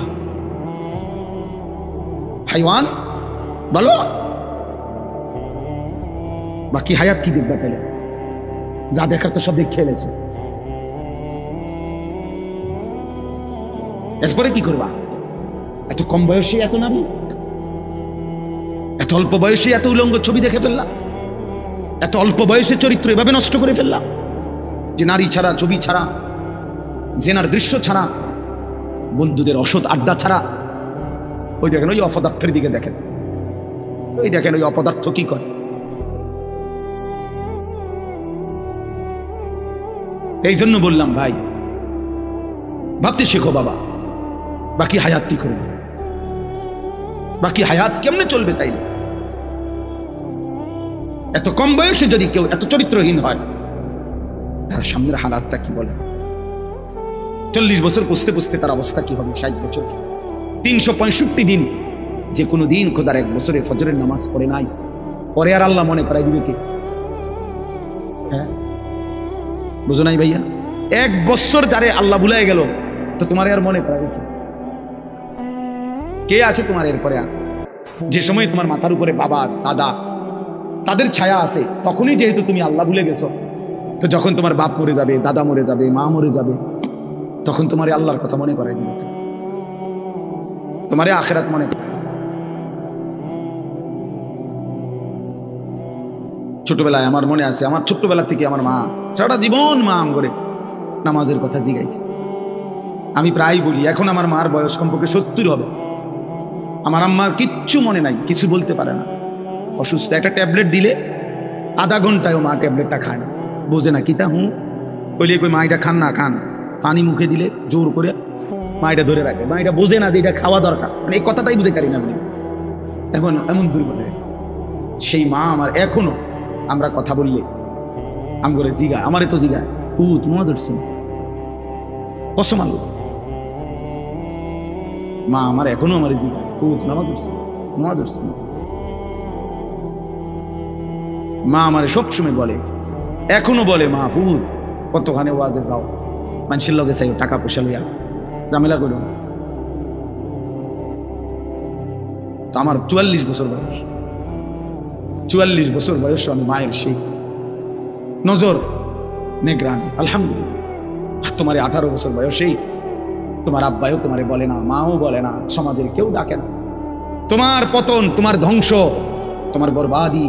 Speaker 1: হাইওয়ান বলো, বাকি হায়াত কি দেখবা? তাহলে যা দেখার তো সব দেখে এলেছে, এরপরে কি করবা? এত কম বয়সে এত নারী, এত অল্প বয়সে এত উলঙ্গ ছবি দেখে ফেললাম, এত অল্প বয়সে চরিত্র এভাবে নষ্ট করে ফেললাম যে নারী ছাড়া, ছবি ছাড়া, জেনার দৃশ্য ছাড়া, বন্ধুদের অসৎ আড্ডা ছাড়া। ওই দেখেন ওই অপদার্থের দিকে দেখেন, ওই দেখেন ওই অপদার্থ কি করে। এই জন্য বললাম ভাই, ভাবতে শেখো বাবা, বাকি হায়াত কি করবে, বাকি হায়াত কেমনে চলবে? তাই এত কম বয়সে যদি কেউ এত চরিত্রহীন হয়, তার সামনের হালাতটা কি বলে? 40 বছর পুষতে পুষতে তার অবস্থা কি হবে? 60 বছর, 365 দিন, যে কোনো দিন খোদার 1 বছরে ফজরের নামাজ পড়ে নাই, পরে আর আল্লাহ মনে করাই দিবে কে? হ্যাঁ বুঝো নাই ভাইয়া? 1 বছর যারে আল্লাহ ভুলাই গেল, তো তোমার আর মনে করাবে কে আছে তোমার এরপরে? আর যে সময় তোমার মাথার উপরে বাবা দাদা তাদের ছায়া আছে, তখনই যেহেতু তুমি আল্লাহ ভুলে গেছো, তো যখন তোমার বাপ মরে যাবে, দাদা মরে যাবে, মা মরে যাবে, তখন তোমার আল্লাহর কথা মনে করাই দিবে, তোমার আখিরাত মনে করাই। ছোটবেলায় আমার মনে আছে, আমার ছোট্টবেলা থেকে আমার মা সারাটা জীবন মা আম করে নামাজের কথা জিগাইছে। আমি প্রায় বলি, এখন আমার মার বয়স কমপক্ষে 70 হবে, আমার আম্মার কিচ্ছু মনে নাই, কিছু বলতে পারে না, অসুস্থ। একটা ট্যাবলেট দিলে আধা ঘন্টায় মা ট্যাবলেটটা খায় না, বোঝে না কিতা হুঁ কইলে কই মা এটা খান না, খান। পানি মুখে দিলে জোর করে মা এটা ধরে রাখে, মা এটা বোঝে না যে এটা খাওয়া দরকার, মানে এই কথাটাই বুঝে পারি না আমি। এখন এমন দুর্বল হয়ে গেছে সেই মা আমার। এখনো আমরা কথা বললে আম করে জিগা, আমারে তো জিগায়, পুত মোয়া ধরছি কসম আল্লাহ, মা আমার এখনো আমার জিগায়, পুত নামা ধরছি, মোয়া ধরছি। মা আমারে সবসময় বলে, এখনো বলে, মা ফুত কতখানে ওয়াজে যাও, মানুষের লগে চাই টাকা পয়সা লইয়া ঝামেলা করো। তো আমার 44 বছর বয়স, 44 বছর বয়স আমি মায়ের সেই নজর নেগরানি, আলহামদুলিল্লাহ তোমার 18 বছর বয়সেই তোমার আব্বাও তোমারে বলে না, মাও বলে না, সমাজের কেউ ডাকে না। তোমার পতন, তোমার ধ্বংস, তোমার বরবাদি,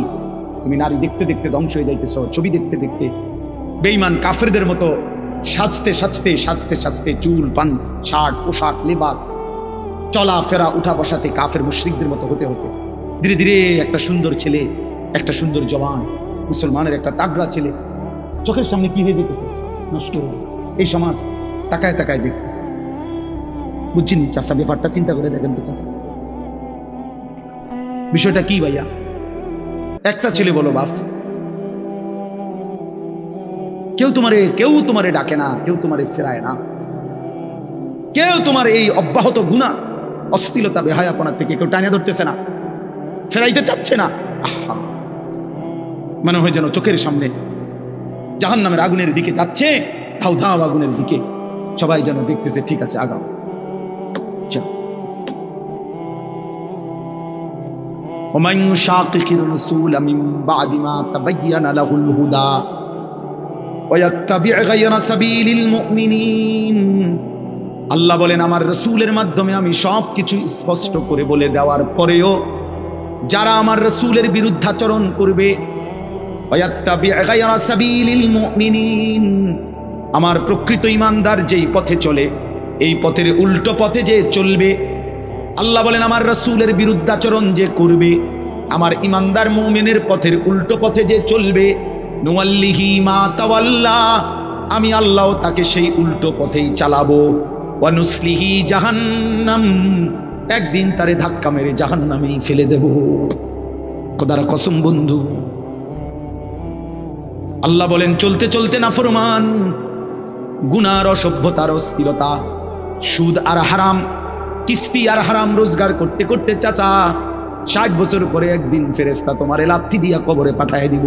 Speaker 1: তুমি নারী দেখতে দেখতে ধ্বংস হয়ে যাইতেছ, ছবি দেখতে দেখতে বেঈমান কাফেরদের মতো সাজতে সাজতে সাজতে সাজতে চুল পান শার্ট পোশাক লেবাস চলা ফেরা উঠা বসাতে কাফের মুশরিকদের মতো হতে হতে ধীরে ধীরে একটা সুন্দর ছেলে, একটা সুন্দর জওয়ান মুসলমানের একটা তাগড়া ছেলে চোখের সামনে কি হয়ে যেতেছে, নষ্ট হয়ে। এই সমাজ তাকায় তাকায় দেখতেছে। বুঝছেন চাষা ব্যাপারটা চিন্তা করে দেখেন তো চাষা, বিষয়টা কি ভাইয়া? একটা ছেলে বলো বাপ, কেউ তোমারে ডাকে না, কেউ তোমারে ফেরায় না, কেউ তোমার এই অব্যাহত গুনাহ অশ্লীলতা বেহায়াপনা থেকে কেউ টানিয়ে ধরতেছে না, ফেরাইতে চাচ্ছে না। আহা, মনে হয় যেন চোখের সামনে জাহান্নামের আগুনের দিকে যাচ্ছে, ধাও ধাও আগুনের দিকে, সবাই যেন দেখতেছে ঠিক আছে আগাও। ومن يشاقق الرسول من بعد ما تبين له الهدى ويتبع غير سبيل المؤمنين, আল্লাহ বলেন আমার রাসূলের মাধ্যমে আমি সব কিছু স্পষ্ট করে বলে দেওয়ার পরেও যারা আমার রাসূলের বিরুদ্ধাচরণ করবে, ওয়াত্তাবি গায়রা সাবিলিল মুমিনিন, আমার প্রকৃত ঈমানদার যেই পথে চলে এই পথের উল্টো পথে যে চলবে, আল্লাহ বলেন আমার রাসূলের বিরুদ্ধাচরণ যে করবে, আমার ঈমানদার মুমিনের পথের উল্টো পথে যে চলবে, নুওয়াল্লিহি মা তাওয়াল্লা, আমি আল্লাহ তাকে সেই উল্টো পথেই চালাবো, ওয়া নুসলিহি জাহান্নাম, একদিন তারে ধাক্কা মেরে জাহান্নামেই ফেলে দেব। খোদার কসম বন্ধু, আল্লাহ বলেন চলতে চলতে নাফরমান, গুনার অসভ্যতার অস্থিরতা, সুদ আর হারাম, কিস্তি আর হারাম রোজগার করতে করতে চাচা 60 বছর পরে একদিন ফেরেশতা তোমারে লাথি দিয়া কবরে পাঠায় দিব,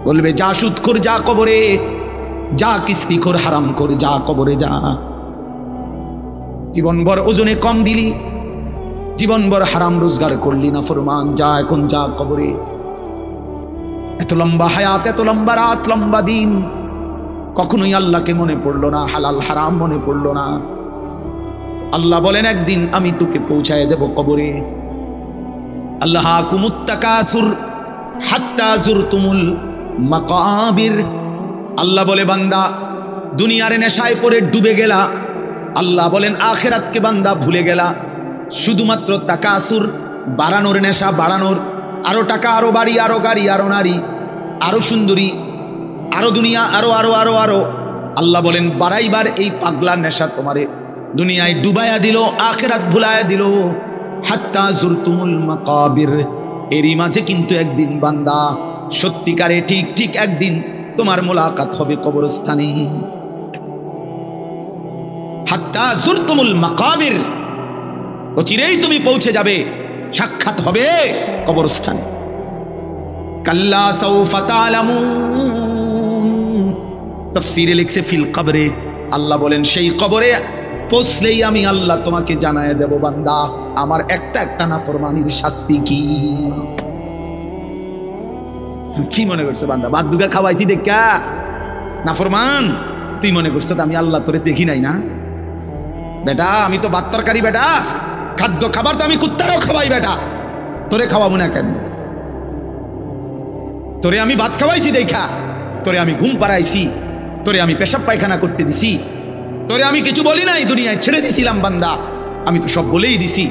Speaker 1: বলবে যা সুদ কর যা কবরে, যা কিস্তি কর হারাম কর যা কবরে যা। জীবনভর ওজনে কম দিলি, জীবনভর হারাম রোজগার করলি না ফরমান, যা এখন যা কবরে। এত লম্বা হায়াত, এত লম্বা রাত, লম্বা দিন, কখনোই আল্লাহকে মনে পড়লো না, হালাল হারাম মনে পড়লো না। আল্লাহ বলেন একদিন আমি তোকে পৌঁছায় দেব কবরে। আল্লাহাকুমুত তাকাসুর হাত্তা যুরতুমুল মাকাবির, আল্লাহ বলে বান্দা দুনিয়ার নেশায় পড়ে ডুবে গেলা, আল্লাহ বলেন আখিরাতকে বান্দা ভুলে গেলা। শুধুমাত্র তাকাসুর, বাড়ানোর নেশা, বাড়ানোর, আরো টাকা, আরো বাড়ি, আরো গাড়ি, আরো নারী, আরো সুন্দরী, আরো দুনিয়া, আরো আরো আরো আরো। আল্লাহ বলেন বাড়াইবার এই পাগলা নেশা তোমারে দুনিয়ায় ডুবাইয়া দিল, আখিরাত ভুলাইয়া দিল। হাত্তা যুরতুমুল মাকাবির, এরই মাঝে কিন্তু একদিন বান্দা সত্যিকারে ঠিক ঠিক একদিন তোমার মোলাকাত হবে কবরস্থানে। হাত্তা যুরতুমুল মাকাবির, অচিরেই তুমি পৌঁছে যাবে, সাক্ষাৎ হবে কবরস্থানে। কাল্লা সাউফা তা'লামুন, তাফসীরে লিখছে ফিল কবরে, আল্লাহ বলেন সেই কবরে পৌঁছলেই আমি আল্লাহ তোমাকে জানায় দেব বান্দা আমার একটা একটা নাফরমানির শাস্তি কি। তুমি কি মনে করছো বান্দা, ভাত দুগা খাওয়াইছি দেখা নাফরমান, তুই মনে করছো আমি আল্লাহ তোরে দেখি নাই না? বেটা আমি তো ভাত তরকারি, বেটা খাদ্য খাবার তো আমি কুত্তারও খাওয়াই, বেটা তোরে খাওয়াবো না কেন? তোরে আমি ভাত খাওয়াইছি দেখা, তোরে আমি ঘুম পাড়াইছি, তোরে আমি পেশাব পায়খানা করতে দিছি, তোরে আমি কিছু বলি নাই, দুনিয়ায় ছেড়ে দিছিলাম বান্দা, আমি তো সব বলেই দিছি।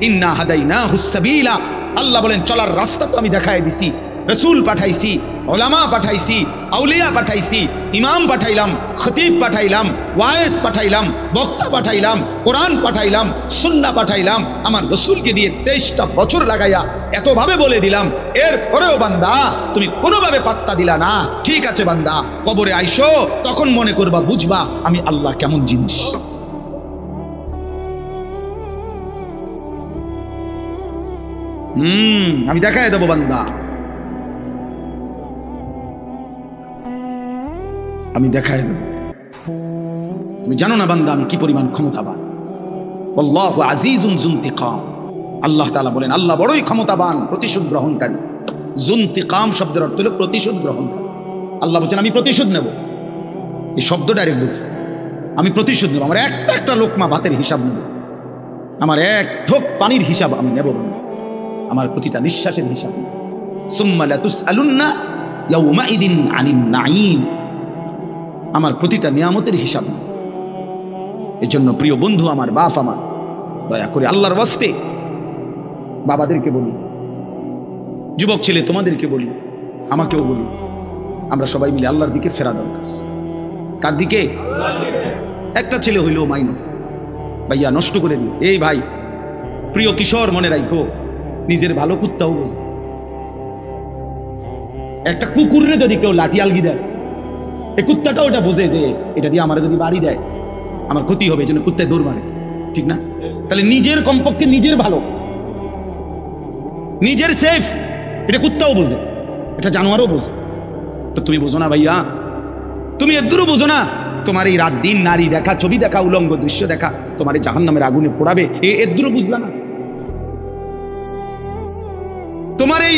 Speaker 1: ইন্না হাদাইনাহুস সাবিলা, আল্লাহ বলেন চলার রাস্তা তো আমি দেখায় দিছি, রাসূল পাঠাইছি, উলামা পাঠাইছি, আউলিয়া পাঠাইছি, ইমাম পাঠাইলাম, খতিব পাঠাইলাম, ওয়াইজ পাঠাইলাম, বক্তা পাঠাইলাম, কোরআন পাঠাইলাম, সুন্নাহ পাঠাইলাম, আমার রাসূলকে দিয়ে 23টা বছর লাগাইয়া এতভাবে বলে দিলাম, এরপরেও বান্দা তুমি কোনোভাবে পাত্তা দিলা না। ঠিক আছে বান্দা, কবরে আইসো, তখন মনে করবা, বুঝবা আমি আল্লাহ কেমন জিনিস। আমি দেখায় দেবো বান্দা, আমি দেখায় দেব। তুমি জানো না বান্দা আমি কি পরিমাণ ক্ষমতাবান। আল্লাহু আজিজুন যুনতিকাম, আল্লাহ তাআলা বলেন আল্লাহ বড়ই ক্ষমতাবান, প্রতিশোধ গ্রহণকারী। যুনতিকাম শব্দের অর্থ হলো প্রতিশোধ গ্রহণকারী। আল্লাহ বলেন আমি প্রতিশোধ নেব, এই শব্দ ডাইরেক্ট বলছে। আমি প্রতিশোধ নেব, আমার একটা একটা লোকমা ভাতের হিসাব নেব, আমার এক ঢোক পানির হিসাব আমি নেব বান্দা, আমার প্রতিটা নিঃশ্বাসের হিসাব নেব। সুম্মা লাতুসআলুন্না ইয়াউমাইদিন আনিন নাঈম, আমার প্রতিটা নিয়ামতের হিসাব নেব। এজন্য প্রিয় বন্ধু আমার, বাপ আমার, দয়া করে আল্লাহর ওয়াস্তে বাবাদেরকে বলি, যুবক ছেলে তোমাদেরকে বলি, আমাকেও বলি, আমরা সবাই মিলে আল্লাহর দিকে ফেরা দরকার। কার দিকে? একটা ছেলে হইলেও মাইনো ভাইয়া নষ্ট করে দিও। এই ভাই প্রিয় কিশোর, মনে রাখো নিজের ভালো কুত্তাও বোঝে। একটা কুকুরে যদি কেউ লাঠি আলগি দেয়, এই কুত্তাটাও ওটা বোঝে যে এটা দিয়ে আমার যদি বাড়ি দেয় আমার ক্ষতি হবে, এই জন্য কুত্তায় দৌড় মারে, ঠিক না? তাহলে নিজের কমপক্ষে নিজের ভালো, নিজের সেফ, এটা কুত্তাও বোঝে, এটা জানোয়ারও বোঝে। তো তুমি বোঝো না ভাইয়া, তুমি এদুরও বোঝো না তোমার এই রাত দিন নারী দেখা, ছবি দেখা, উলঙ্গ দৃশ্য দেখা তোমার এই জাহান্নামের আগুনে পোড়াবে, এদুরও বুঝলা না? তোমার এই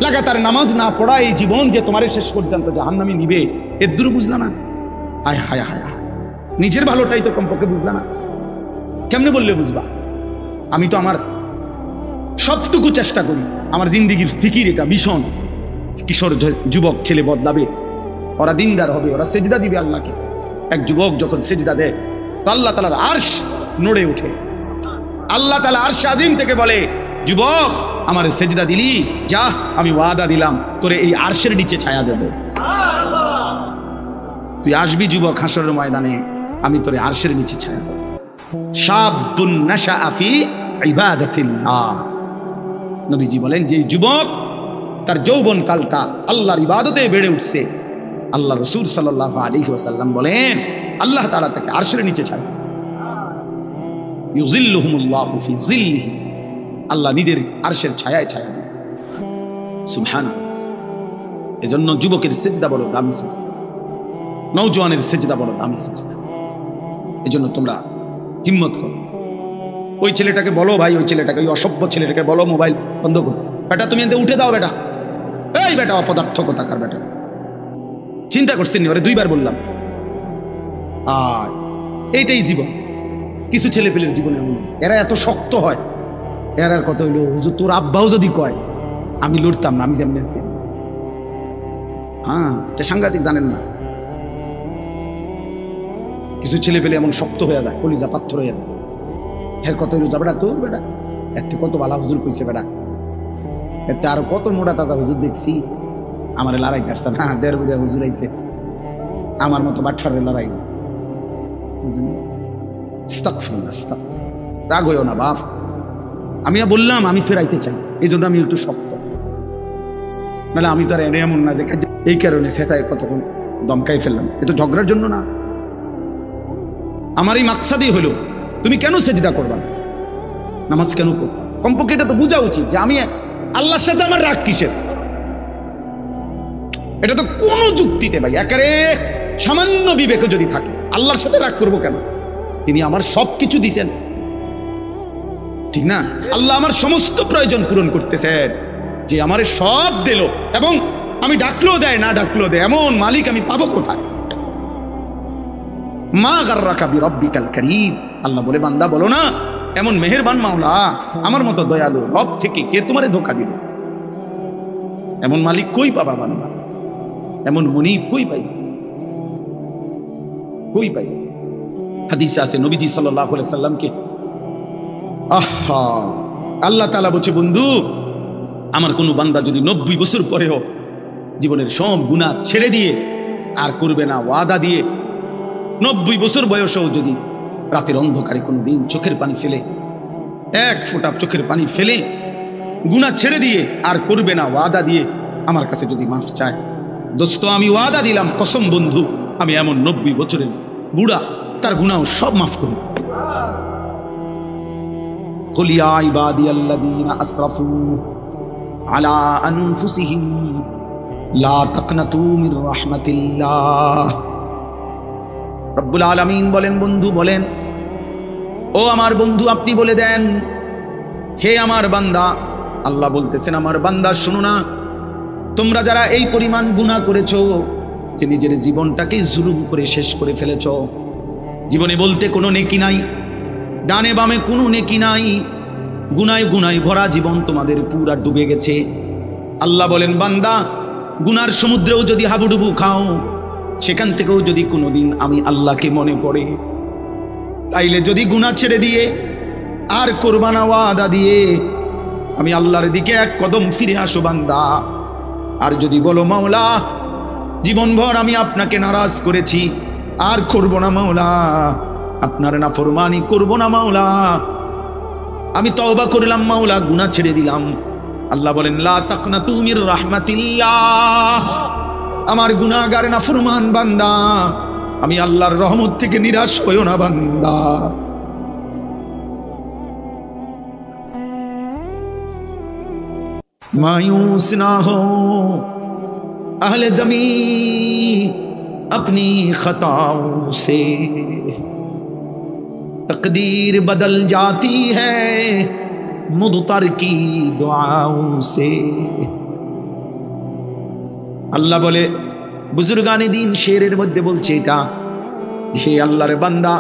Speaker 1: লাগাতার নামাজ না পড়া এই জীবন যে তোমার শেষ পর্যন্ত জাহান্নামে নিবে, এদুরও বুঝলা না? হায় হায় হায় হায়, নিজের ভালোটাই তো কমপক্ষে বুঝলা না। কেমনে বললে বুঝবা? আমি তো আমার সবটুকু চেষ্টা করি, আমার জিন্দিগির ফিকির এটা ভীষণ, কিশোর যুবক ছেলে বদলাবে, ওরা দিনদার হবে, ওরা সেজদা দিবে আল্লাহকে। এক যুবক যখন সেজদা দেয় তো আল্লাহ তাআলার আরশ নড়ে ওঠে। আল্লাহ তাআলা আরশ আজিম থেকে বলে, যুবক আমার সেজদা দিলি, যা আমি ওয়াদা দিলাম তোরে এই আরশের নিচে ছায়া দেব। তুই আসবি যুবক হাসরের ময়দানে, আমি তোরে আরশের নিচে ছায়া দেব। শাবুন নাশাআ ফি ইবাদাতিল্লাহ, নবীজি বলেন যে যুবক তার যৌবন কালটা আল্লাহর ইবাদতে বেড়ে উঠছে, আল্লাহ রাসূল সাল্লাল্লাহু আলাইহি ওয়াসাল্লাম বলেন আল্লাহ তাআলা তাকে আরশের নিচে ছাড়ে। ইউযিল্লুহুমুল্লাহু ফি যিল্লিহি, আল্লাহ নিজের আরশের ছায়ায় ছায়া দেন। সুবহানাল্লাহ। এজন্য যুবকের সেজদা বড় দামি সেজদা, নওজোয়ানের সেজদা বড় দামি সেজদা। এজন্য তোমরা হিম্মত করো। ওই ছেলেটাকে বলো ভাই, ওই ছেলেটাকে, ওই অসভ্য ছেলেটাকে বলো মোবাইল বন্ধ করতে। বেটা তুমি এতে উঠে যাও বেটা, এই বেটা অপদার্থ কোথাকার বেটা। চিন্তা করছেন ওরে দুইবার বললাম। আর এইটাই জীবন, কিছু ছেলে পেলের জীবনে এরা এত শক্ত হয়, এরার কথা হইলো হুজুর তোর আব্বাও যদি কয় আমি লড়তাম না, আমি যেমন আছি। হ্যাঁ, এটা সাংঘাতিক, জানেন না? কিছু ছেলে পেলে এমন শক্ত হয়ে যায়, কলিজা পাথর হয়ে যায়। হ্যাঁ, কত হইলো যা বেটা তোর বেটা, এতে কত বালা হুজুর কইছে বেটা, এতে আরো কত মোটা তাজা হুজুর দেখছি, আমার লড়াই করছে না, 1.5 বিঘা হুজুর আইছে, আমার মতো বাটফারের লড়াই। রাগ হইও না বাপ, আমি না বললাম আমি ফেরাইতে চাই, এই জন্য আমি একটু শক্ত, নাহলে আমি তো আর এমন না যে এই কারণে সেটাই কতক্ষণ দমকাই ফেললাম। এ তো ঝগড়ার জন্য না, আমার এই মাকসাদই হলো তুমি কেন সেজদা করবা, নামাজ কেন পড়তা, কমপক্ষে এটা তো বোঝা উচিত যে আমি আল্লাহর সাথে আমার রাগ কিসের। এটা তো কোনো যুক্তিতে ভাই একেবারে সামান্য বিবেকে যদি থাকে, আল্লাহর সাথে রাগ করবো কেন? তিনি আমার সব কিছু দিছেন, ঠিক না? আল্লাহ আমার সমস্ত প্রয়োজন পূরণ করতেছেন, যে আমারে সব দিল, এবং আমি ডাকলেও দেয় না ডাকলেও দেয়, এমন মালিক আমি পাবো কোথায়? মা গাররাকা বিরব্বিকাল কারীম, আল্লাহ বলে বান্দা বলো না এমন মেহেরবান মাওলা, আমার মতো দয়ালু রব থেকে কে তোমারে ধোঁকা দিবে? এমন মালিক কই পাবা বান্দা, এমন মুনিব কই পাই, কই পাই? হাদিসে আছে নবীজি সাল্লাল্লাহু আলাইহি সাল্লামকে আল্লাহ তাআলা বলছে, বন্ধু আমার কোনো বান্দা যদি 90 বছর পরেও জীবনের সব গুনাহ ছেড়ে দিয়ে আর করবে না ওয়াদা দিয়ে, 90 বছর বয়সেও যদি রাতের অন্ধকারে কোনো দিন চোখের পানি ফেলে, এক ফোঁটা চোখের পানি ফেলে গুনাহ ছেড়ে দিয়ে আর করবে না ওয়াদা দিয়ে আমার কাছে যদি মাফ চায়, দোস্ত আমি ওয়াদা দিলাম কসম বন্ধু, আমি এমন 90 বছরের বুড়া তার গুনাহ সব মাফ করে দেব। কুল ইয়া ইবাদিয়াল্লাযীনা আসরাফু আলা আনফুসিহিম লা তাকনাতু মির রাহমাতিল্লাহ। রব্বুল আলামিন বলেন, বন্ধু বলেন, ও আমার বন্ধু আপনি বলে দেন, হে আমার বান্দা, আল্লাহ বলতেছেন আমার বান্দা শোনো না, তোমরা যারা এই পরিমাণ গুনাহ করেছো যে নিজের জীবনটাকে জুলুম করে শেষ করে ফেলেছো, জীবনে বলতে কোনো নেকি নাই, ডানে বামে কোনো নেকি নাই, গুনায় গুনায় ভরা জীবন তোমাদের পুরা ডুবে গেছে। আল্লাহ বলেন, বান্দা গুনার সমুদ্রেও যদি হাবুডুবু খাও, সেখান থেকেও যদি কোনোদিন আমি আল্লাহকে মনে পড়ে, তাইলে যদি গুনাহ ছেড়ে দিয়ে আর কোরবানা ওয়াদা দিয়ে আমি আল্লাহর দিকে এক কদম ফিরে আসো বান্দা, আর যদি বলো মাওলা জীবনভর আমি আপনাকে নারাজ করেছি, আর করব না মাওলা, আপনার নাফরমানি করব না মাওলা, আমি তওবা করলাম মাওলা, গুনাহ ছেড়ে দিলাম। আল্লাহ বলেন, লা তাকনাতু মির রাহমাতিল্লাহ, আমার গুনাহগার নাফরমান বান্দা, আমি আল্লাহর রহমত থেকে নিরাশ হইও না বান্দা। मायूस ना हो अहले ज़मीं अपनी खताओं से, तकदीर बदल जाती है मुदतर की दुआओं से। अल्लाह बोले बुजुर्गाने दीन शेरेर मध्य बोलছে এটা, হে আল্লাহর বান্দা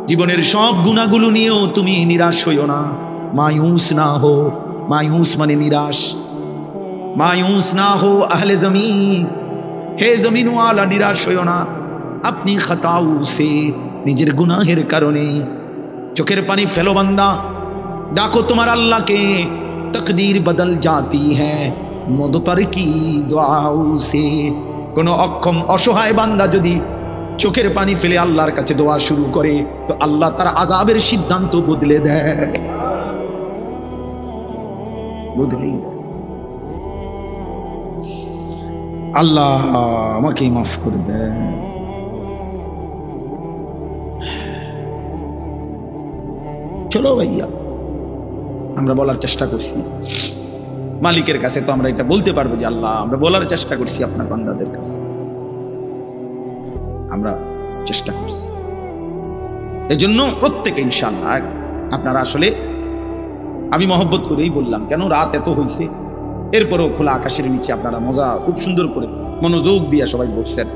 Speaker 1: জীবনের সব গুনাহগুলো নিয়েও তুমি নিরাশ হইও না। মায়ুস না হো, मायूस माने निराश, मायूस ना हो अहले जमीन, हे जमीन वाला निराश होयो ना अपनी खताओं से, निजेर गुनाहेर कारणे। चोखेर पानी फेलो बंदा, डाको तुम्हार अल्लाह के, तकदीर बदल जाती है मुदतर की दुआओं से। कोनो अक्षम असहाय बांदा जदि चोखेर पानी फेले आल्लाहर काछे दोया शुरू करे, तो आल्लाह तार आजाबेर सिद्धांत बदले देय। আল্লাহ আমাকে মাফ করে দেন। চলো ভাইয়া, আমরা বলার চেষ্টা করছি মালিকের কাছে, তো আমরা এটা বলতে পারবো যে আল্লাহ আমরা বলার চেষ্টা করছি আপনার বান্দাদের কাছে, আমরা চেষ্টা করছি। এজন্য প্রত্যেকে ইনশাআল্লাহ আপনারা আসলে, আমি মহব্বত করেই বললাম, কেন রাত এত হয়েছে, এরপরেও খোলা আকাশের নিচে আপনারা মজা খুব সুন্দর করে মনোযোগ দিয়া সবাই বসছেন।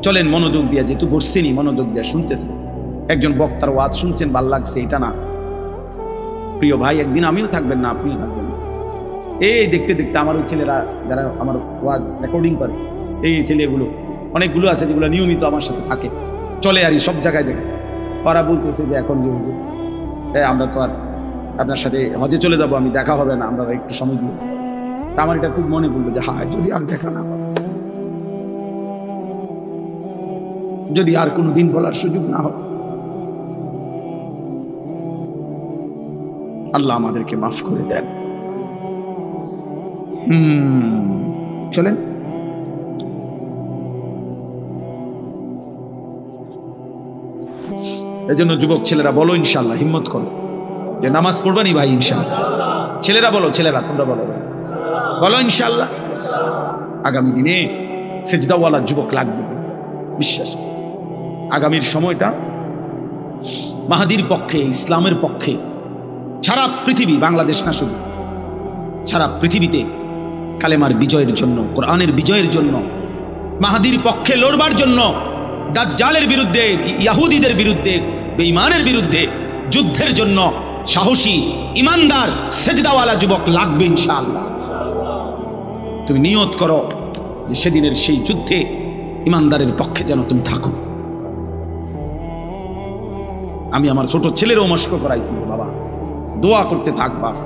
Speaker 1: চলেন মনোযোগ দিয়া, যেহেতু বসছেনই মনোযোগ দিয়া শুনতেছেন, একজন বক্তার ওয়াজ শুনছেন, ভাল লাগছে, এটা না প্রিয় ভাই, একদিন আমিও থাকবেন না, আপনিও থাকবেন না। এই দেখতে দেখতে আমার ওই ছেলেরা যারা আমার ওয়াজ রেকর্ডিং করে, এই ছেলেগুলো অনেকগুলো আছে যেগুলো নিয়মিত আমার সাথে থাকে, চলে আর সব জায়গায় জায়গায়, ওরা বলতেছে যে এখন যে আমরা তো আর আপনার সাথে হজে চলে যাব, আমি দেখা হবে না, আমরা একটু সময় দিব। আমার এটা খুব মনে পড়লো যে হায় যদি আর দেখা না হয়, যদি আর কোনো দিন বলার সুযোগ না হয়। আল্লাহ আমাদেরকে মাফ করে দেন। চলেন এজন্য যুবক ছেলেরা বলো ইনশাআল্লাহ, হিম্মত করো যে নামাজ পড়বানি ভাই ইনশাআল্লাহ। ছেলেরা বলো, ছেলেরা তোমরা বলো, বলো ইনশাআল্লাহ। আগামী দিনে সেজদাওয়ালা যুবক লাগবে, বিশ্বাস। আগামীর সময়টা মাহাদির পক্ষে, ইসলামের পক্ষে, সারা পৃথিবী, বাংলাদেশ না শুধু, সারা পৃথিবীতে কালেমার বিজয়ের জন্য, কোরআনের বিজয়ের জন্য, মাহাদির পক্ষে লড়বার জন্য, দাজ্জালের বিরুদ্ধে, ইহুদিদের বিরুদ্ধে, বেঈমানের বিরুদ্ধে যুদ্ধের জন্য সাহসী, ইমানদার, সেজদাওয়ালা যুবক লাগবে ইনশাআল্লাহ। তুমি নিয়ত করো যে সেদিনের সেই যুদ্ধে ইমানদারের পক্ষে যেন তুমি থাকো। আমি আমার ছোট ছেলেরও মস্ক করাইছি, বাবা দোয়া করতে থাক, বাপ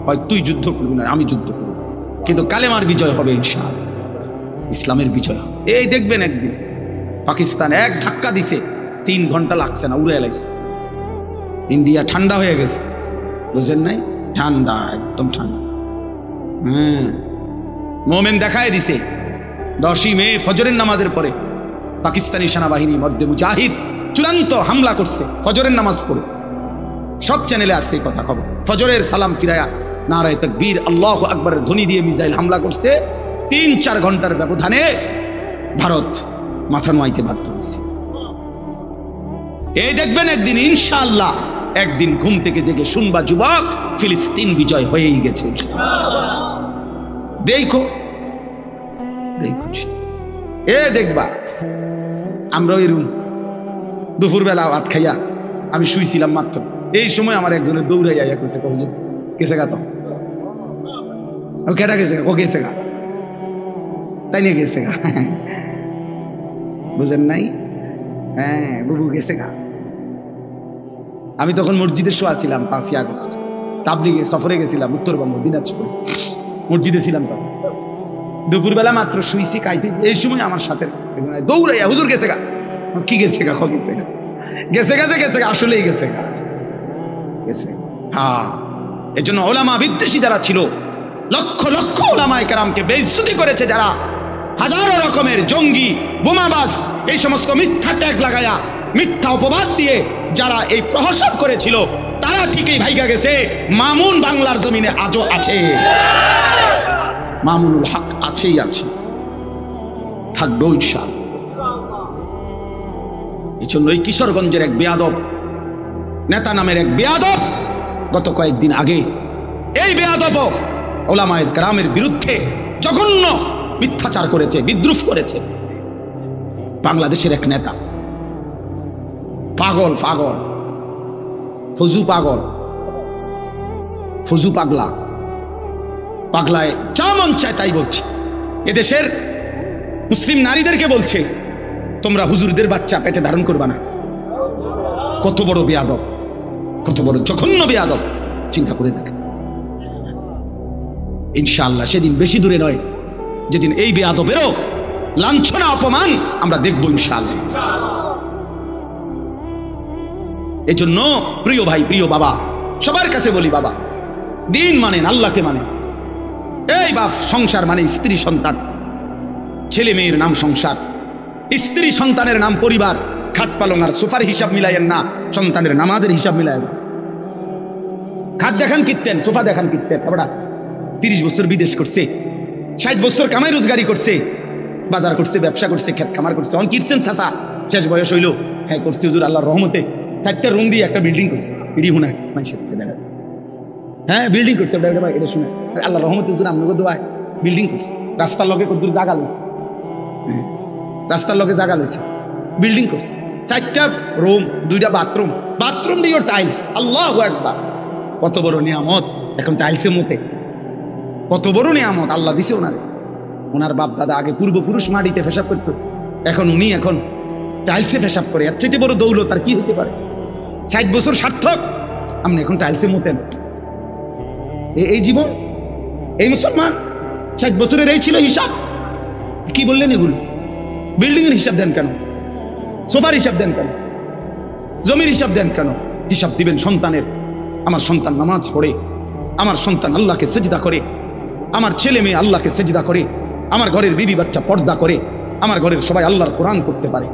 Speaker 1: হয় তুই যুদ্ধ করবি না আমি যুদ্ধ করব, কিন্তু কালেমার বিজয় হবে ইনশাআল্লাহ, ইসলামের বিজয় হবে। এই দেখবেন একদিন পাকিস্তান এক ধাক্কা দিছে, 3 ঘন্টা লাগছে না, উড়ে এলাইছে। ইন্ডিয়া ঠান্ডা হয়ে গেছে, বুঝেন নাই? ঠান্ডা, একদম ঠান্ডা। মোমেন দেখায় দিছে 10ই মে ফজরের নামাজের পরে পাকিস্তানি সেনাবাহিনী মধ্যে মুজাহিদ চূড়ান্ত হামলা করছে, ফজরের নামাজ পড়ে। সব চ্যানেলে আসছে এই কথা খবর। ফজরের সালাম ফিরায়া নারায়ে তাকবীর, আল্লাহু আকবরের ধ্বনি দিয়ে মিসাইল হামলা করছে। 3-4 ঘন্টার ব্যবধানে ভারত মাথা নোয়াইতে বাধ্য হয়েছে। এই দেখবেন একদিন ইনশাআল্লাহ, একদিন ঘুম থেকে জেগে শুনবা যুবক, ফিলিস্তিন বিজয় হয়েই গেছে। দেখো দেখো, এ দেখবা আমরা এরকম দুপুরবেলা ভাত খাইয়া আমি শুইছিলাম মাত্র, এই সময় আমার একজনের দৌড়াই আইয়া কইছে, হুজুর গেছে গা, তো কেটা গেছে গা, ও গেছে গা, তাই নিয়ে গেছে গা, বুঝেন নাই? হ্যাঁ, বুবু গেছে গা। আমি তখন মসজিদে শোয়া ছিলাম, 5ই আগস্ট তাবলিগে সফরে গেছিলাম উত্তরবঙ্গ দিনাজপুর, মসজিদে ছিলাম তখন। দুপুরবেলা মাত্র শুইছি, খাইতেছি, এই সময় আমার সাথে দৌড়াইয়া, হুজুর গেছে গা। কি গেছে গা? গেছে গা, গেছে গেছে গেছে গা, আসলেই গেছে গা, গেছে। হ্যাঁ, এই জন্য ওলামা বিদ্বেষী যারা ছিল, লক্ষ লক্ষ ওলামায়ে কেরামকে বেইজ্জতি করেছে যারা, হাজারো রকমের জঙ্গি, বোমাবাজ, এই সমস্ত মিথ্যা ট্যাগ লাগায়া, মিথ্যা অপবাদ দিয়ে যারা এই প্রহসন করেছিল, তারা ঠিকই ভাইগা গেছে। মামুন বাংলার জমিনে আজও আছে, মামুনুল হক আছেই আছে, থাকবেও ইনশাআল্লাহ। এই জন্য এই কিশোরগঞ্জের এক বেয়াদব নেতা নামের এক বেয়াদব গত কয়েকদিন আগে এই বেয়াদব ওলামায়ে কেরামের বিরুদ্ধে জঘন্য মিথ্যাচার করেছে, বিদ্রুপ করেছে। বাংলাদেশের এক নেতা, পাগল পাগল, ফজু পাগল, ফজু পাগলা, পাগলায় যা মন চায় তাই বলছে। এদেশের মুসলিম নারীদেরকে বলছে, তোমরা হুজুরদের বাচ্চা পেটে ধারণ করবা না। কত বড় বেয়াদব, কত বড় জঘন্য বেয়াদব, চিন্তা করে দেখেন। ইনশাআল্লাহ সেদিন বেশি দূরে নয়, যেদিন এই বেয়াদবেরও লাঞ্ছনা অপমান আমরা দেখবো ইনশাআল্লাহ। এই জন্য প্রিয় ভাই, প্রিয় বাবা, সবার কাছে বলি, বাবা দিন মানেন, আল্লাহকে মানেন। এই বাপ, সংসার মানে স্ত্রী সন্তান, ছেলে মেয়ের নাম সংসার, স্ত্রী সন্তানের নাম পরিবার। খাট পালং আর সোফার হিসাব মিলাইয়েন না, সন্তানের নামাজের হিসাব মিলাইয়েন। খাট দেখান কিনতেন, সোফা দেখান কিনতেন। বাবা 30 বছর বিদেশ করছে, 60 বছর কামাই রোজগারি করছে, বাজার করছে, ব্যবসা করছে, ক্ষেত খামার করছে। অন কিরছেন চাচা, শেষ বয়স হইল, হ্যাঁ করছে হুজুর আল্লাহর রহমতে, 4টা রুম দিয়ে একটা বিল্ডিং করছে। এডি হুনা মানুষের, হ্যাঁ বিল্ডিং করছে, এটা শুনে আল্লাহর রহমতে হুজুর আপনাকে দোয়ায় বিল্ডিং করছে। রাস্তার লগে কত জায়গা লইছে, রাস্তার লগে জায়গা লইছে, বিল্ডিং করছে। 4টা রুম, 2টা বাথরুম, বাথরুম দিয়েও টাইলস। আল্লাহু আকবার, কত বড় নিয়ামত। এখন টাইলসের মতে কত বড় নিয়ামত আল্লাহ দিছে ওনারে। ওনার বাপ দাদা আগে পূর্বপুরুষ মাটিতে পেশাব করতো, এখন উনি এখন টাইলসে পেশাব করে। এর চেয়ে বড় দৌলত আর কি হতে পারে? 60 বছর সার্থক, আপনি এখন টাইলসে মতেন। এই জীবন, এই মুসলমান, 60 বছরের এই ছিল হিসাব। কি বললেন এগুলো? বিল্ডিং এর হিসাব দেন কেন? সোফার হিসাব দেন কেন? জমির হিসাব দেন কেন? হিসাব দিবেন সন্তানের। আমার সন্তান নামাজ পড়ে, আমার সন্তান আল্লাহকে সেজদা করে, আমার ছেলে মেয়ে আল্লাহকে সেজদা করে, আমার ঘরের বিবি বাচ্চা পর্দা করে, আমার ঘরের সবাই আল্লাহর কোরআন করতে পারে।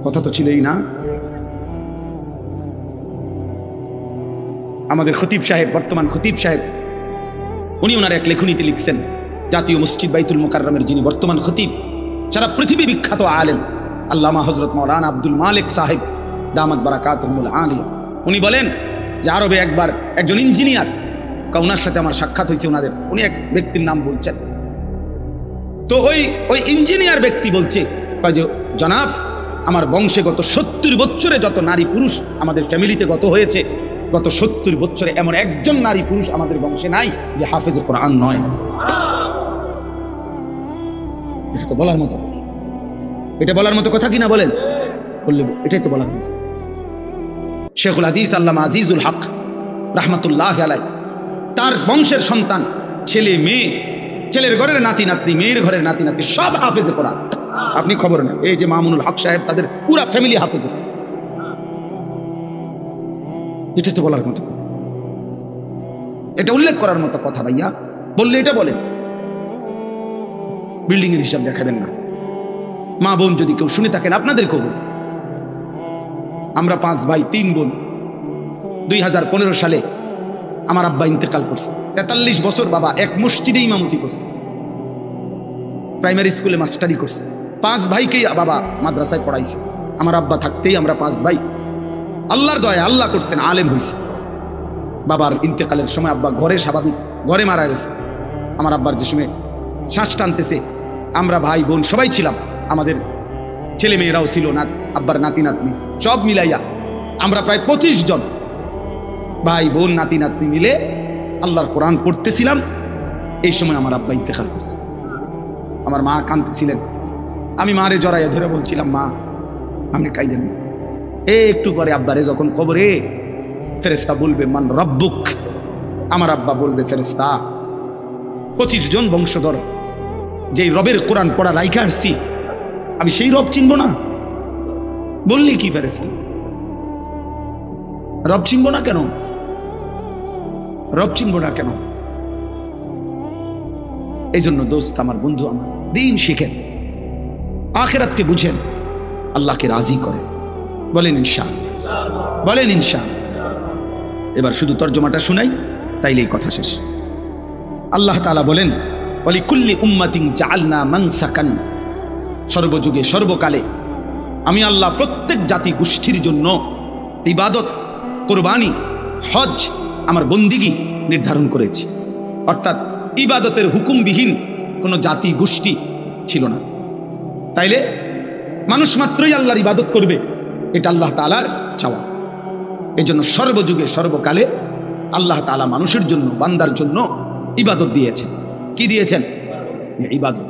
Speaker 1: কথা তো ছিলই না? আমাদের খতিব সাহেব, বর্তমান খতিব সাহেব, উনি ওনার এক লেখনীতে লিখছেন, জাতীয় মসজিদ বাইতুল মুকাররমের যিনি বর্তমান খতিব, সারা পৃথিবী বিখ্যাত আলেম আল্লামা হযরত মাওলানা আব্দুল মালিক সাহেব দামাত বারাকাতুহুল আলিয়া, উনি বলেন যে আরবে একবার একজন ইঞ্জিনিয়ার, ওনার সাথে আমার সাক্ষাৎ হয়েছে ওনাদের, উনি এক ব্যক্তির নাম বলছেন। তো ওই ইঞ্জিনিয়ার ব্যক্তি বলছে যে জনাব, আমার বংশে গত 70 বছরে যত নারী পুরুষ আমাদের ফ্যামিলিতে গত হয়েছে, গত 70 বছরে এমন একজন নারী পুরুষ আমাদের বংশে নাই যে হাফেজ কোরআন নয়। এটা তো বলার মতো, এটা বলার মতো কথা কিনা বলেন? বললে এটাই তো বলার মতো। শেখুল হাদিস আল্লামা আজিজুল হক রাহমাতুল্লাহ আলাইহি, তার বংশের সন্তান, ছেলে মেয়ে, ছেলের ঘরের নাতি নাতনি, মেয়ের ঘরের নাতি নাতনি সব হাফেজে কোরআন। আপনি খবর নেন, এই যে মামুনুল হক সাহেব, তাদের পুরা ফ্যামিলি হাফেজে। এটা তো বলার মতো, এটা উল্লেখ করার মতো কথা ভাইয়া। বললে এটা বলেন, বিল্ডিং এর হিসাব দেখাবেন না। মা বোন যদি কেউ শুনে থাকেন, আপনাদের খবর, আমরা 5 ভাই 3 বোন। 2015 সালে আমার আব্বা ইন্তেকাল করছে। 43 বছর বাবা এক মসজিদে ইমামতি করছে, প্রাইমারি স্কুলে মাস্টারি করছে। 5 ভাইকেই বাবা মাদ্রাসায় পড়াইছে। আমার আব্বা থাকতেই আমরা 5 ভাই, আল্লাহর দয়া আল্লাহ করছেন, আলেম হয়েছে। বাবার ইন্তেকালের সময় আব্বা ঘরে, স্বাভাবিক ঘরে মারা গেছে। আমার আব্বার যে সময় শ্বাস টানতেছে, আমরা ভাই বোন সবাই ছিলাম। আমাদের ছেলে মেয়েরাও ছিল না, আব্বার নাতি নাতনি সব মিলাইয়া আমরা প্রায় 25 জন ভাই বোন নাতি নাতনি মিলে আল্লাহর কোরআন পড়তেছিলাম। এই সময় আমার আব্বা ইন্তেকাল করছে। আমার মা কাঁদতেছিলেন। আমি মারে জড়াইয়া ধরে বলছিলাম, মা আপনি কাইদেন না। একটু পরে আব্বারে যখন কবরে ফেরেশতা বলবে মান রব্বুক, আমার আব্বা বলবে ফেরেশতা 25 জন বংশধর যেই রবের কোরআন পড়া রাইখা আসছি, আমি সেই রব চিনব না? বললি কি ফেরেশতা? রব চিনব না কেন? রব চিনব না কেন? এই জন্য দোস্ত আমার, বন্ধু আমার, দিন শিখেন, আখিরাতকে বুঝেন, আল্লাহকে রাজি করেন। বলেন ইনশাআল্লাহ, বলেন ইনশাআল্লাহ। এবার শুধু তর্জমাটা শুনাই, তাইলেই কথা শেষ। আল্লাহ তাআলা বলেন, ওয়ালিকুল্লি উম্মাতিন জাআলনা মানসাকান, সর্বযুগে সর্বকালে আমি আল্লাহ প্রত্যেক জাতি গোষ্ঠীর জন্য ইবাদত, কুরবানি, হজ, আমার বন্দিগি নির্ধারণ করেছি। অর্থাৎ ইবাদতের হুকুমবিহীন কোনো জাতি গোষ্ঠী ছিল না। তাইলে মানুষ মাত্রই আল্লাহর ইবাদত করবে, এটা আল্লাহ তাআলার চাওয়া। এই জন্য সর্বযুগে সর্বকালে আল্লাহ তাআলা মানুষের জন্য, বান্দার জন্য ইবাদত দিয়েছেন। কি দিয়েছেন? ইবাদত,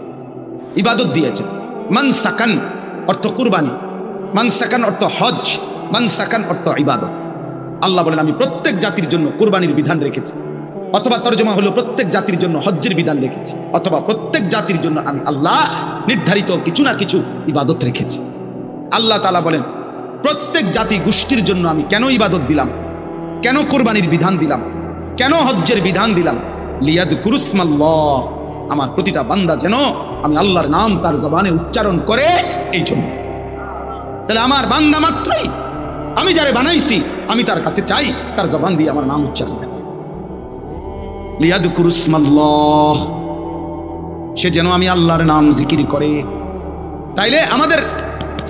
Speaker 1: ইবাদত দিয়েছেন। মানসাকান অর্থ কুরবানি, মানসাকান অর্থ হজ, মানসাকান অর্থ ইবাদত। আল্লাহ বলেন আমি প্রত্যেক জাতির জন্য কুরবানির বিধান রেখেছি, অথবা তর্জমা হলো প্রত্যেক জাতির জন্য হজ্জের বিধান রেখেছি, অথবা প্রত্যেক জাতির জন্য আমি আল্লাহ নির্ধারিত কিছু না কিছু ইবাদত রেখেছি। আল্লাহ তাআলা বলেন প্রত্যেক জাতি গোষ্ঠীর জন্য আমি কেন ইবাদত দিলাম, কেন কুরবানির বিধান দিলাম, কেন হজ্জের বিধান দিলাম? লিয়াযকুরুসমাল্লাহ, আমার প্রতিটা বান্দা যেন আমি আল্লাহর নাম তার জবানে উচ্চারণ করে। এই জন্য তাহলে আমার বান্দা মাত্রই, আমি যারে বানাইছি আমি তার কাছে চাই তার জবান দিয়ে আমার নাম উচ্চারণ করে। লিয়াযকুরুসমাল্লাহ, সে যেন আমি আল্লাহর নাম জিকির করে। তাইলে আমাদের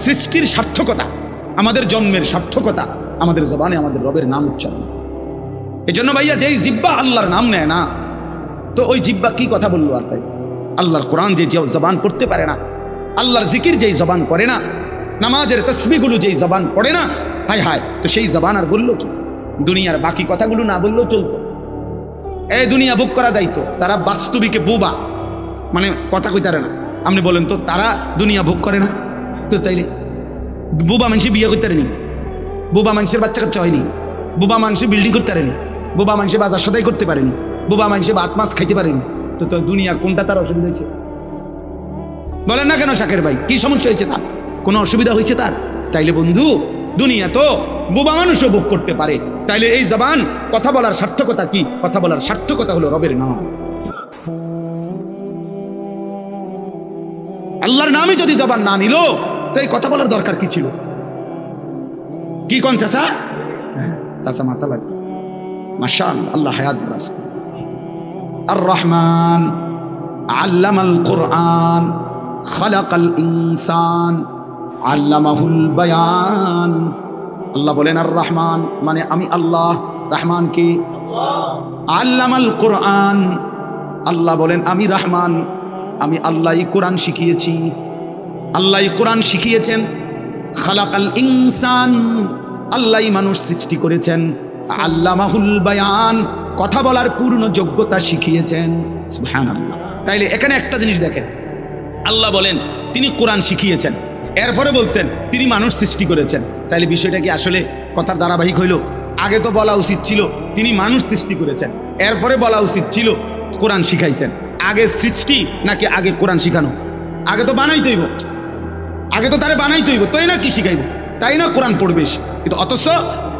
Speaker 1: সৃষ্টির সার্থকতা, আমাদের জন্মের সার্থকতা আমাদের জবানে আমাদের রবের নাম উচ্চারণ। এই জন্য ভাইয়া, যেই জিহ্বা আল্লাহর নাম নেয় না, তো ওই জিহ্বা কি কথা বললো? আর তাই আল্লাহর কোরআন যে জবান পড়তে পারে না, আল্লাহর জিকির যেই জবান করে না, নামাজের তসবিহগুলো যেই জবান পড়ে না, হায় হায়, তো সেই জবান আর বললো কি? দুনিয়ার বাকি কথাগুলো না বললেও চলতো। এই দুনিয়া ভোগ করা যাইতো। তারা বাস্তবিকে বোবা, মানে কথা কইতারে না। আপনি বলেন তো, তারা দুনিয়া ভোগ করে না? তো তাইলে বোবা মানুষে বিয়ে করতে পারেনি, বোবা মানুষের বাচ্চা কাচ্চা হয়নি, বোবা মানুষে বিল্ডিং করতে পারেনি, বোবা মানুষে বাজার সদাই করতে পারেনি, বোবা মানুষে ভাত মাছ খাইতে পারেনি। তো দুনিয়া কোনটা তার অসুবিধা হয়েছে? বলেন না কেন শাকের ভাই, কি সমস্যা হয়েছে তার? কোনো অসুবিধা হয়েছে তার? তাইলে বন্ধু, দুনিয়া তো বোবা মানুষও ভোগ করতে পারে। তাইলে এই জবান কথা বলার সার্থকতা কি? কথা বলার সার্থকতা হলো রবের নাম। আল্লাহর নামে যদি জবান না নিল, তো এই কথা বলার দরকার কি ছিল? কি কোন চাচা? চাচা মাথা লাগছে, মাশাআল্লাহ, আল্লাহ হায়াত দারাজ। আর রহমান আল্লামাল কুরআন খালাকাল ইনসান আল্লামাহুল বায়ান। আল্লাহ বলেন আর রহমান মানে আমি আল্লাহ। রহমান কি? আল্লামাল কুরআন, আল্লাহ বলেন আমি রহমান, আমি আল্লাহই কোরআন শিখিয়েছি। আল্লাহই কোরআন শিখিয়েছেন। খালাকাল ইনসান, আল্লাহই মানুষ সৃষ্টি করেছেন। আল্লামাহুল বায়ান, কথা বলার পূর্ণ যোগ্যতা শিখিয়েছেন। সুবহানাল্লাহ। তাইলে এখানে একটা জিনিস দেখেন, আল্লাহ বলেন তিনি কোরআন শিখিয়েছেন, এরপরে বলছেন তিনি মানুষ সৃষ্টি করেছেন। তাইলে বিষয়টা কি আসলে কথার ধারাবাহিক হইল? আগে তো বলা উচিত ছিল তিনি মানুষ সৃষ্টি করেছেন, এরপরে বলা উচিত ছিল কোরআন শিখাইছেন। আগে সৃষ্টি নাকি আগে কোরআন শিখানো? আগে তো বানাইতে হইব, আগে তো তারে বানাইতে হইব, তাই না কি শিখাইব, তাই না কোরআন পড়বে। কিন্তু অথচ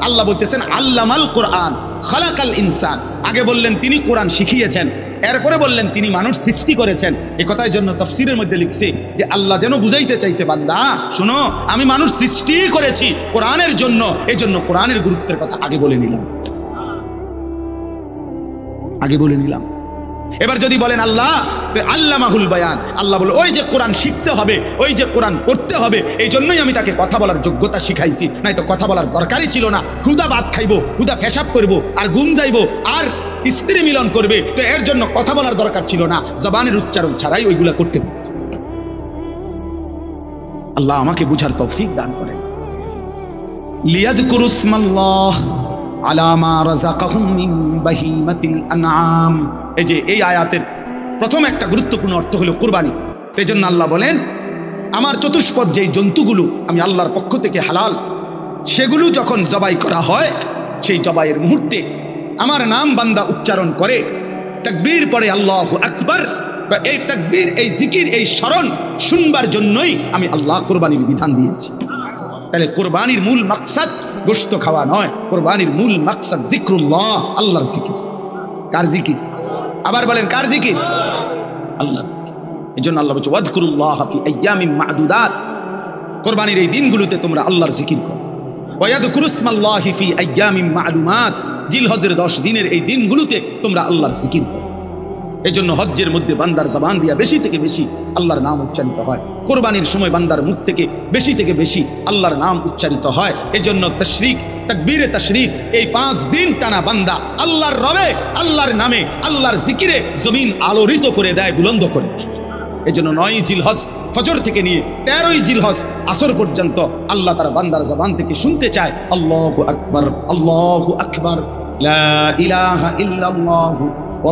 Speaker 1: আল্লাহ বলতেছেন আল্লামাল কোরআন খালাকাল ইনসান। আগে বললেন তিনি কোরআন শিখিয়েছেন, এরপরে বললেন তিনি মানুষ সৃষ্টি করেছেন। এই কথার জন্য তাফসীরের মধ্যে লিখছে যে আল্লাহ যেন বুঝাইতে চাইছে, বান্দা শোনো, আমি মানুষ সৃষ্টি করেছি কোরআনের জন্য, এই জন্য কোরআনের গুরুত্বের কথা আগে বলে নিলাম, আগে বলে নিলাম। এবার যদি বলেন আল্লাহ আল্লামাহুল বায়ান, আল্লাহ বলে ওই যে কোরআন শিখতে হবে, ওই যে কোরআন পড়তে হবে, এই জন্যই আমি তাকে কথা বলার যোগ্যতা শিখাইছি, নাই তো কথা বলার দরকারই ছিল না। হুদা ভাত খাইবো, হুদা পেশাব করবো, আর ঘুম যাইবো, আর স্ত্রী মিলন করবে, তো এর জন্য কথা বলার দরকার ছিল না। জবানের উচ্চারণ ছাড়াই ওইগুলা করতে পারত। আল্লাহ আমাকে বুঝার তৌফিক দান করেন। লিয়াযকুরু ইসমাল্লাহ আলা মা রাযাকাহুম মিন বাহিমাতিল আনআম। এই যে এই আয়াতের প্রথম একটা গুরুত্বপূর্ণ অর্থ হলো কুরবানি। এজন্য আল্লাহ বলেন আমার চতুষ্পদ যেই জন্তুগুলো আমি আল্লাহর পক্ষ থেকে হালাল, সেগুলো যখন জবাই করা হয়, সেই জবাইয়ের মুহূর্তে আমার নাম বান্দা উচ্চারণ করে, তাকবীর পরে আল্লাহু আকবার, এই তাকবীর, এই জিকির, এই স্মরণ শুনবার জন্যই আমি আল্লাহ কুরবানির বিধান দিয়েছি। তাহলে কুরবানির মূল মাকসাদ গোশত খাওয়া নয়, কুরবানির মূল মাকসাদ জিক্রুল্লাহ, আল্লাহর জিকির। কার জিকির? আবার বলেন কার জিকির? আল্লাহর জিকির। এজন্য আল্লাহ বলছে ওয়াযকুরুল্লাহ ফি আইয়ামিন মা'দুদাত, কুরবানির এই দিনগুলোতে তোমরা আল্লাহর জিকির করো। ওয়া ইয়াযকুরু ইসমাল্লাহি ফি আইয়ামিন মা'লুমাত, জিলহজের 10 দিনের এই দিনগুলোতে তোমরা আল্লাহর জিকির করো। এজন্য হজ্জের মধ্যে বান্দার জবান দিয়া বেশি থেকে বেশি আল্লাহর নাম উচ্চারিত হয়, কুরবানির সময় বান্দার মুখ থেকে বেশি আল্লাহর নাম উচ্চারিত হয়। এজন্য তাশরিক, তাকবীরে তাশরিক, এই 5 দিন টানা বান্দা আল্লাহর রবে, আল্লাহর নামে, আল্লাহর জিকিরে জমিন আলোড়িত করে দেয়, বুলন্দ করে দেয়। এজন্য 9 জিলহজ ফজর থেকে নিয়ে 13 জিলহজ আসর পর্যন্ত আল্লাহ তার বান্দার জবান থেকে শুনতে চায় আল্লাহু আকবার, আল্লাহু আকবার, লা ইলাহা ইল্লাল্লাহ,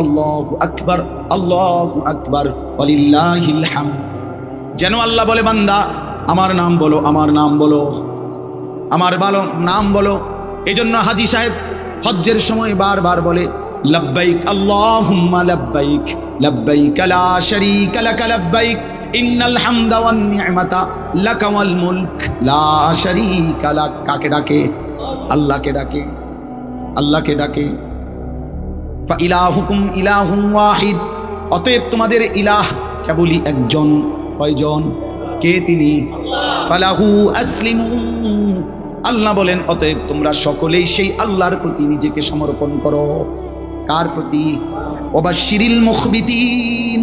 Speaker 1: আল্লাহু আকবার, আল্লাহু আকবার, ওয়ালিল্লাহিল হামদ। যেন আল্লাহ বলে বান্দা আমার নাম বলো, আমার নাম বলো, আমার ভালো নাম বলো। এজন্য হাজী সাহেব হজ্জের সময় বারবার বলে লব্বাইক আল্লাহুম্মা লব্বাইক, লব্বাইক লা শারীকা লাক লব্বাইক, ইন্নাল হামদা ওয়ান নি'মাতা লাকা ওয়াল মুলক লা শারীকা লাক। কাকে ডাকে? আল্লাহকে ডাকে, আল্লাহকে ডাকে। ফা ইলাহুকুম ইলাহুন ওয়াহিদ, অতএব তোমাদের ইলাহ কেবলই একজন। কয়জন? কে তিনি? ফালাহু আসলিমু, আল্লাহ বলেন অতএব তোমরা সকলেই সেই আল্লাহর প্রতি নিজেকে সমর্পণ করো। কার প্রতি? ওয়াবাশশিরিল মুখবিতিন,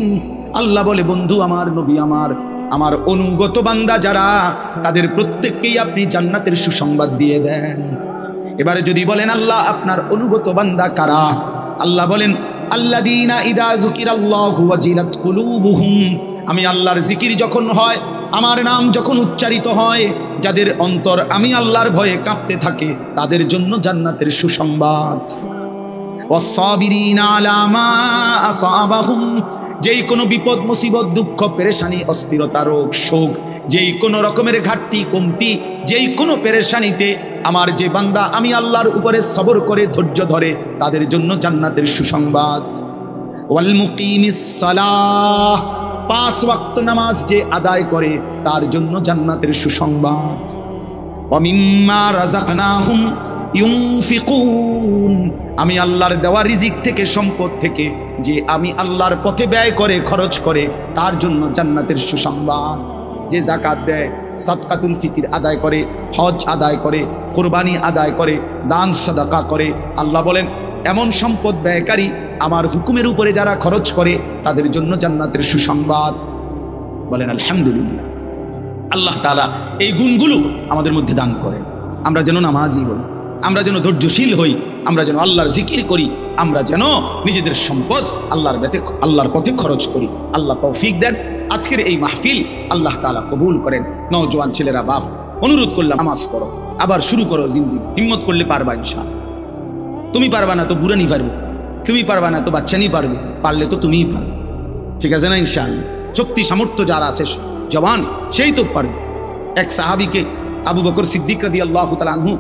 Speaker 1: আল্লাহ বলে বন্ধু আমার, নবী আমার, আমার অনুগত বান্দা যারা, তাদের প্রত্যেককেই আপনি জান্নাতের সুসংবাদ দিয়ে দেন। এবারে যদি বলেন আল্লাহ আপনার অনুগত বান্দা কারা? আল্লাহ বলেন আল্লাযীনা ইযা যুকিরাল্লাহু ওয়াজিলাত কুলুবুহুম, আমি আল্লাহর জিকির যখন হয়, আমার নাম যখন উচ্চারিত হয়, যাদের অন্তর আমি আল্লাহর ভয়ে কাঁপতে থাকে, তাদের জন্য জান্নাতের সুসংবাদ। ওয়াসসাবিরিনা আলা মা আসাবাহুম, যেই কোনো বিপদ মুসিবত, দুঃখ, পেরেশানি, অস্থিরতা, রোগ, শোক, যেই কোনো রকমের ঘাটতি কমতি, যেই কোনো পেরেশানিতে আমার যে বান্দা আমি আল্লাহর উপরে সবর করে ধৈর্য ধরে, তাদের জন্য জান্নাতের সুসংবাদ। ওয়াল মুকিমিস সালাহ, 5 ওয়াক্ত নামাজ যে আদায় করে, তার জন্য জান্নাতের সুসংবাদ। ওয়া মিম্মা রাযাকনাহুম ইউনফিকুন, আমি আল্লাহর দেওয়া রিজিক থেকে, সম্পদ থেকে যে আমি আল্লাহর পথে ব্যয় করে, খরচ করে, তার জন্য জান্নাতের সুসংবাদ। যে যাকাত দেয়, সাদকাতুল ফিতর আদায় করে, হজ আদায় করে, কুরবানি আদায় করে, দান সাদাকা করে, আল্লাহ বলেন এমন সম্পদ ব্যয়কারী, আমার হুকুমের উপরে যারা খরচ করে, তাদের জন্য জান্নাতের সুসংবাদ। বলেন আলহামদুলিল্লাহ। আল্লাহ তাআলা এই গুণগুলো আমাদের মধ্যে দান করেন। আমরা যেন নামাজি হই, আমরা যেন ধৈর্যশীল হই, আমরা যেন আল্লাহর জিকির করি, আমরা যেন নিজেদের সম্পদ আল্লাহর পথে খরচ করি। আল্লাহ তৌফিক দেন। আজকের এই মাহফিল আল্লাহ তাআলা কবুল করেন। নওজোয়ান ছেলেরা, বাপ, অনুরোধ করলাম নামাজ পড়ো, আবার শুরু করো জিন্দেগি। হিম্মত করলে পারবা ইনশাআল্লাহ। তুমি পারবা না তো বুড়ানি পারবে, তুমি পারবা না তো বাচ্চানি পারবে, পারলে তো তুমিই পারবে। ঠিক আছে না? ইনশাআল্লাহ শক্তি সামর্থ্য যারা আছে জওয়ান, সেই তো পারবে। এক সাহাবীকে আবু বকর সিদ্দিক রাদিয়াল্লাহু তাআলা আনহু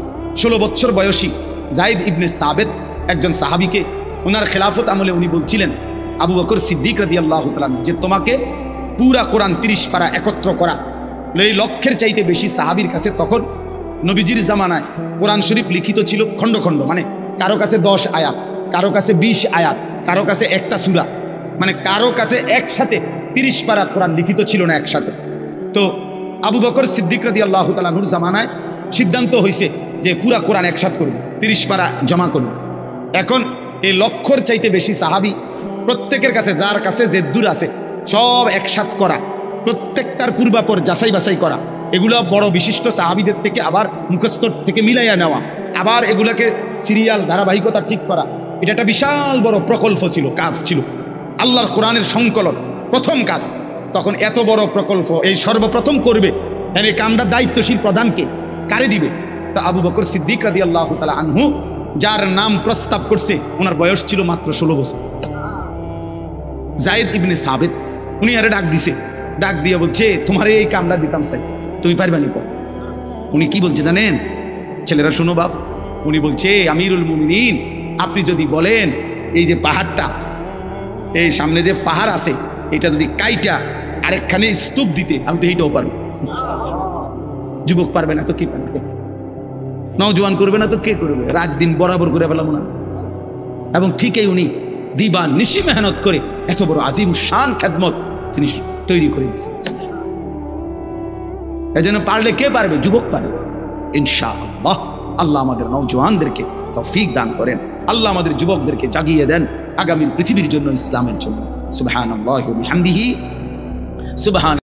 Speaker 1: 16 বছর বয়সী যায়েদ ইবনে সাবেত একজন সাহাবীকে ওনার খেলাফত আমলে উনি বলছিলেন আবু বকর সিদ্দিক রাদিয়াল্লাহু তাআলা যে তোমাকে পুরা কোরআন 30 পারা একত্র করা, এই লক্ষ্যের চাইতে বেশি সাহাবীর কাছে তখন নবীজির জামানায় কোরআন শরীফ লিখিত ছিল খণ্ড খণ্ড, মানে কারো কাছে 10 আয়াত, কারো কাছে 20 আয়াত, কারো কাছে একটা সূরা, মানে কারো কাছে একসাথে 30 পারা কোরআন লিখিত ছিল না একসাথে। তো আবু বকর সিদ্দিক রাদিয়াল্লাহু তাআলা আনহুর জামানায় সিদ্ধান্ত হয়েছে যে পুরা কোরআন একসাথে করবে, 30 পারা জমা করবে। এখন এই লক্ষর চাইতে বেশি সাহাবী, প্রত্যেকের কাছে যার কাছে যে দূর আছে সব একসাথ করা, প্রত্যেকটার পূর্বাপর যাচাই বাছাই করা, এগুলো বড় বিশিষ্ট সাহাবীদের থেকে আবার মুখস্থ থেকে মিলাইয়া নেওয়া, আবার এগুলাকে সিরিয়াল ধারাবাহিকতা ঠিক করা, এটা একটা বিশাল বড় প্রকল্প ছিল, কাজ ছিল, আল্লাহর কোরআনের সংকলন প্রথম কাজ। তখন এত বড় প্রকল্প এই সর্বপ্রথম করবে এই কামটা দায়িত্বশীল প্রধানকে কারে দিবে? তা আবু বকর সিদ্দিক রাদিয়াল্লাহু তাআলা আনহু, যার নাম প্রস্তাব করছে, ওনার বয়স ছিল মাত্র 16 বছর। যায়েদ ইবনে সাবিত, উনি আরে ডাক দিছে, ডাক দিয়ে বলছে তোমারে এই কামটা দিতাম চাই, তুমি পারবানি? উনি কি বলছে জানেন? ছেলেরা শুনো বাপ, উনি বলছে আমিরুল মুমিনিন, আপনি যদি বলেন এই যে পাহাড়টা, এই সামনে যে পাহাড় আছে, এটা যদি কাইটা আরেকখানে স্তূপ দিতে, আমি তো এইটাও পারবো। যুবক পারবে না তো কি পারবে? নওজোয়ান করবে না তো কে করবে? রাত দিন বরাবর করে ফেলাম না। এবং ঠিকই উনি দিবা নিশি মেহনত করে এত বড় আজিম শান খেদমত তিনি তৈরি করে দিয়েছেন। এজন্য পারলে কে পারবে? যুবক পারবে ইনশাআল্লাহ। আল্লাহ আমাদের নওজোয়ানদেরকে তৌফিক দান করেন, আল্লাহ আমাদের যুবকদেরকে জাগিয়ে দেন আগামীর পৃথিবীর জন্য, ইসলামের জন্য। সুবহানাল্লাহি ওয়া বিহামদিহি সুবহান